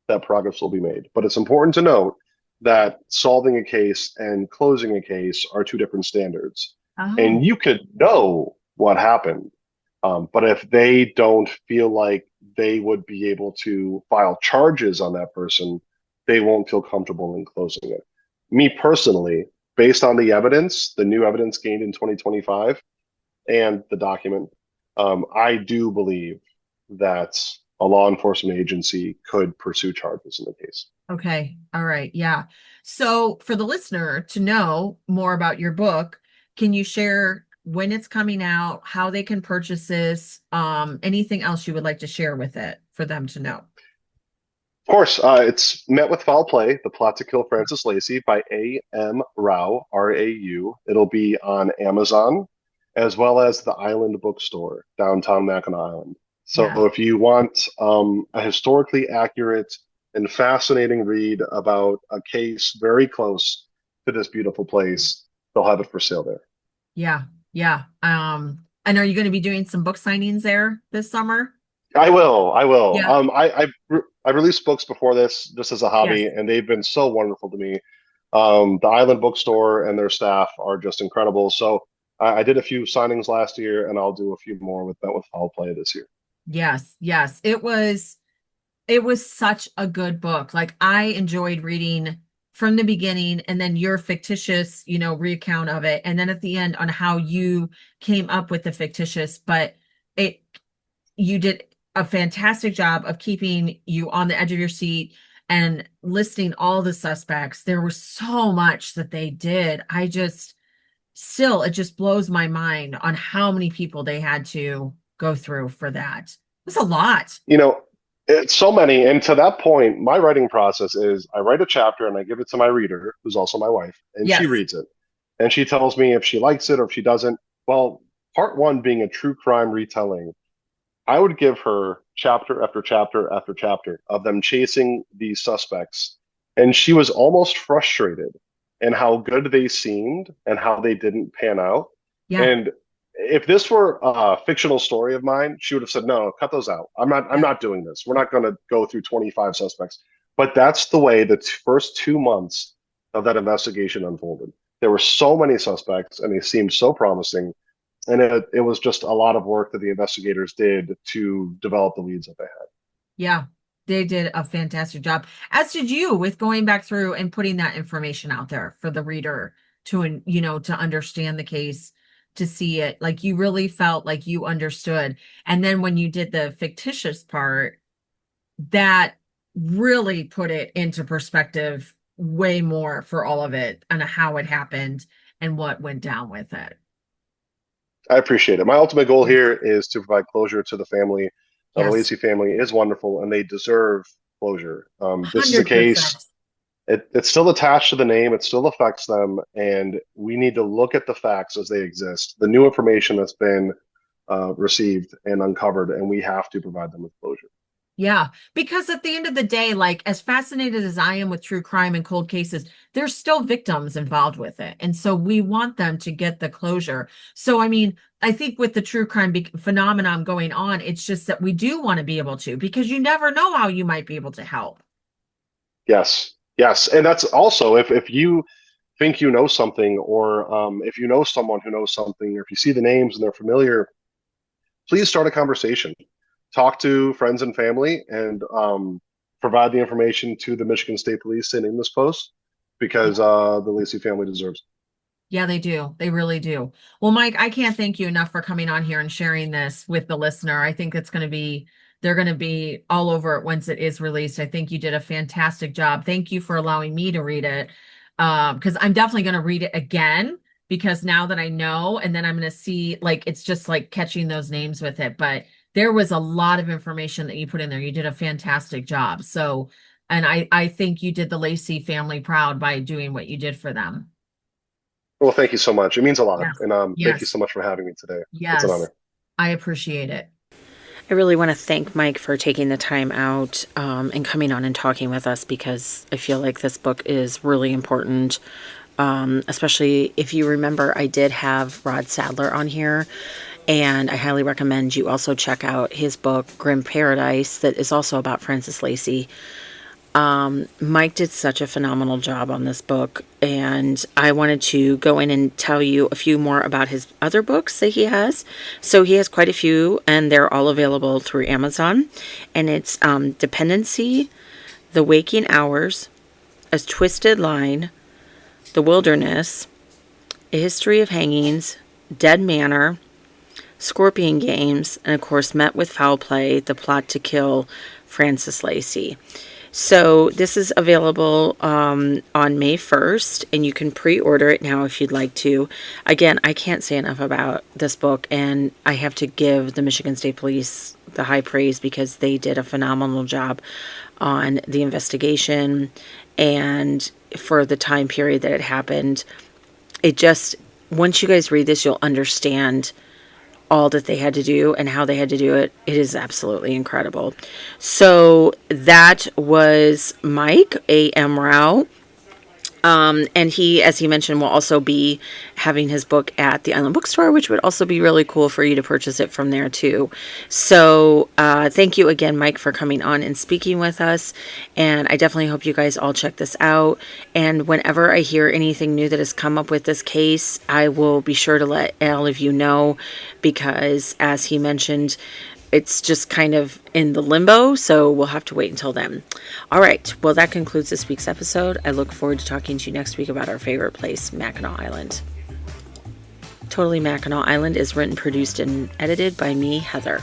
that progress will be made. But it's important to note that solving a case and closing a case are two different standards. Oh, And you could know what happened, But if they don't feel like they would be able to file charges on that person, they won't feel comfortable in closing it. Me personally, based on the evidence, the new evidence gained in 2025 and the document, I do believe that a law enforcement agency could pursue charges in the case. Okay. All right. Yeah. So for the listener to know more about your book, can you share when it's coming out, how they can purchase this, anything else you would like to share with it for them to know? Of course, it's met with foul play, The Plot to Kill Frances Lacey by A.M. Rao, R-A-U. It'll be on Amazon as well as the Island Bookstore, downtown Mackinac Island. So Yeah. if you want a historically accurate and fascinating read about a case very close to this beautiful place, they'll have it for sale there. Yeah. Yeah. And are you going to be doing some book signings there this summer? I will. I will. Yeah. I've released books before this just as a Yes. hobby, and they've been so wonderful to me. The Island Bookstore and their staff are just incredible. So I did a few signings last year, and I'll do a few more with Foul Play this year. Yes. Yes. It was such a good book. Like I enjoyed reading from the beginning and then your fictitious, recount of it. And then at the end on how you came up with the fictitious, but it you did a fantastic job of keeping you on the edge of your seat and listing all the suspects. There was so much that they did. It just blows my mind on how many people they had to go through for that. It was a lot. You know, it's so many. And to that point, my writing process is I write a chapter and I give it to my reader, who's also my wife, and she Yes. reads it. And she tells me if she likes it or if she doesn't. Well, part one being a true crime retelling, I would give her chapter after chapter after chapter of them chasing these suspects. And she was almost frustrated in how good they seemed and how they didn't pan out. Yeah. And if this were a fictional story of mine, she would have said, "No, cut those out. I'm Yeah. not doing this. We're not going to go through 25 suspects." But that's the way the first 2 months of that investigation unfolded. There were so many suspects and they seemed so promising, and it was just a lot of work that the investigators did to develop the leads that they had. Yeah, they did a fantastic job, as did you with going back through and putting that information out there for the reader to understand the case, to see it. Like you really felt like you understood. And then when you did the fictitious part, that really put it into perspective way more for all of it and how it happened and what went down with it. I appreciate it. My ultimate goal Yes. here is to provide closure to the family. The Yes. Lacey family is wonderful and they deserve closure. This is a case, 100%. it's still attached to the name, it still affects them, and we need to look at the facts as they exist, the new information that's been received and uncovered, and we have to provide them with closure. Yeah, because at the end of the day, like as fascinated as I am with true crime and cold cases, there's still victims involved with it. And so we want them to get the closure. So, I mean, I think with the true crime phenomenon going on, it's just that we do want to be able to, because you never know how you might be able to help. Yes, yes. And that's also if you think you know something, or if you know someone who knows something, or if you see the names and they're familiar, please start a conversation. Talk to friends and family and provide the information to the Michigan State Police sending this post because the Lacey family deserves it. Yeah, they do. They really do. Well, Mike, I can't thank you enough for coming on here and sharing this with the listener. I think they're going to be all over it once it is released. I think you did a fantastic job. Thank you for allowing me to read it. Because I'm definitely going to read it again because now that I know, and then I'm going to see, like, it's just like catching those names with it. But there was a lot of information that you put in there. You did a fantastic job. So, and I think you did the Lacey family proud by doing what you did for them. Well, thank you so much. It means a lot. Yes. And thank you Yes. so much for having me today. It's an Yes. honor. I appreciate it. I really want to thank Mike for taking the time out and coming on and talking with us because I feel like this book is really important. Especially if you remember, I did have Rod Sadler on here, and I highly recommend you also check out his book, Grim Paradise, that is also about Frances Lacey. Mike did such a phenomenal job on this book, and I wanted to go in and tell you a few more about his other books that he has. So he has quite a few, and they're all available through Amazon. And it's Dependency, The Waking Hours, A Twisted Line, The Wilderness, A History of Hangings, Dead Manor, Scorpion Games, and of course Met with Foul Play, The Plot to Kill Frances Lacey. So this is available on May 1st, and you can pre-order it now if you'd like to. Again, I can't say enough about this book, and I have to give the Michigan State Police the high praise because they did a phenomenal job on the investigation and for the time period that it happened. It just, once you guys read this, you'll understand all that they had to do and how they had to do it. It is absolutely incredible. So that was Mike A.M. Rao. And he, as he mentioned, will also be having his book at the Island Bookstore, which would also be really cool for you to purchase it from there too. So thank you again, Mike, for coming on and speaking with us. And I definitely hope you guys all check this out. And whenever I hear anything new that has come up with this case, I will be sure to let all of you know, because as he mentioned, it's just kind of in the limbo, so we'll have to wait until then. All right, well, that concludes this week's episode. I look forward to talking to you next week about our favorite place, Mackinac Island. Totally Mackinac Island is written, produced, and edited by me, Heather.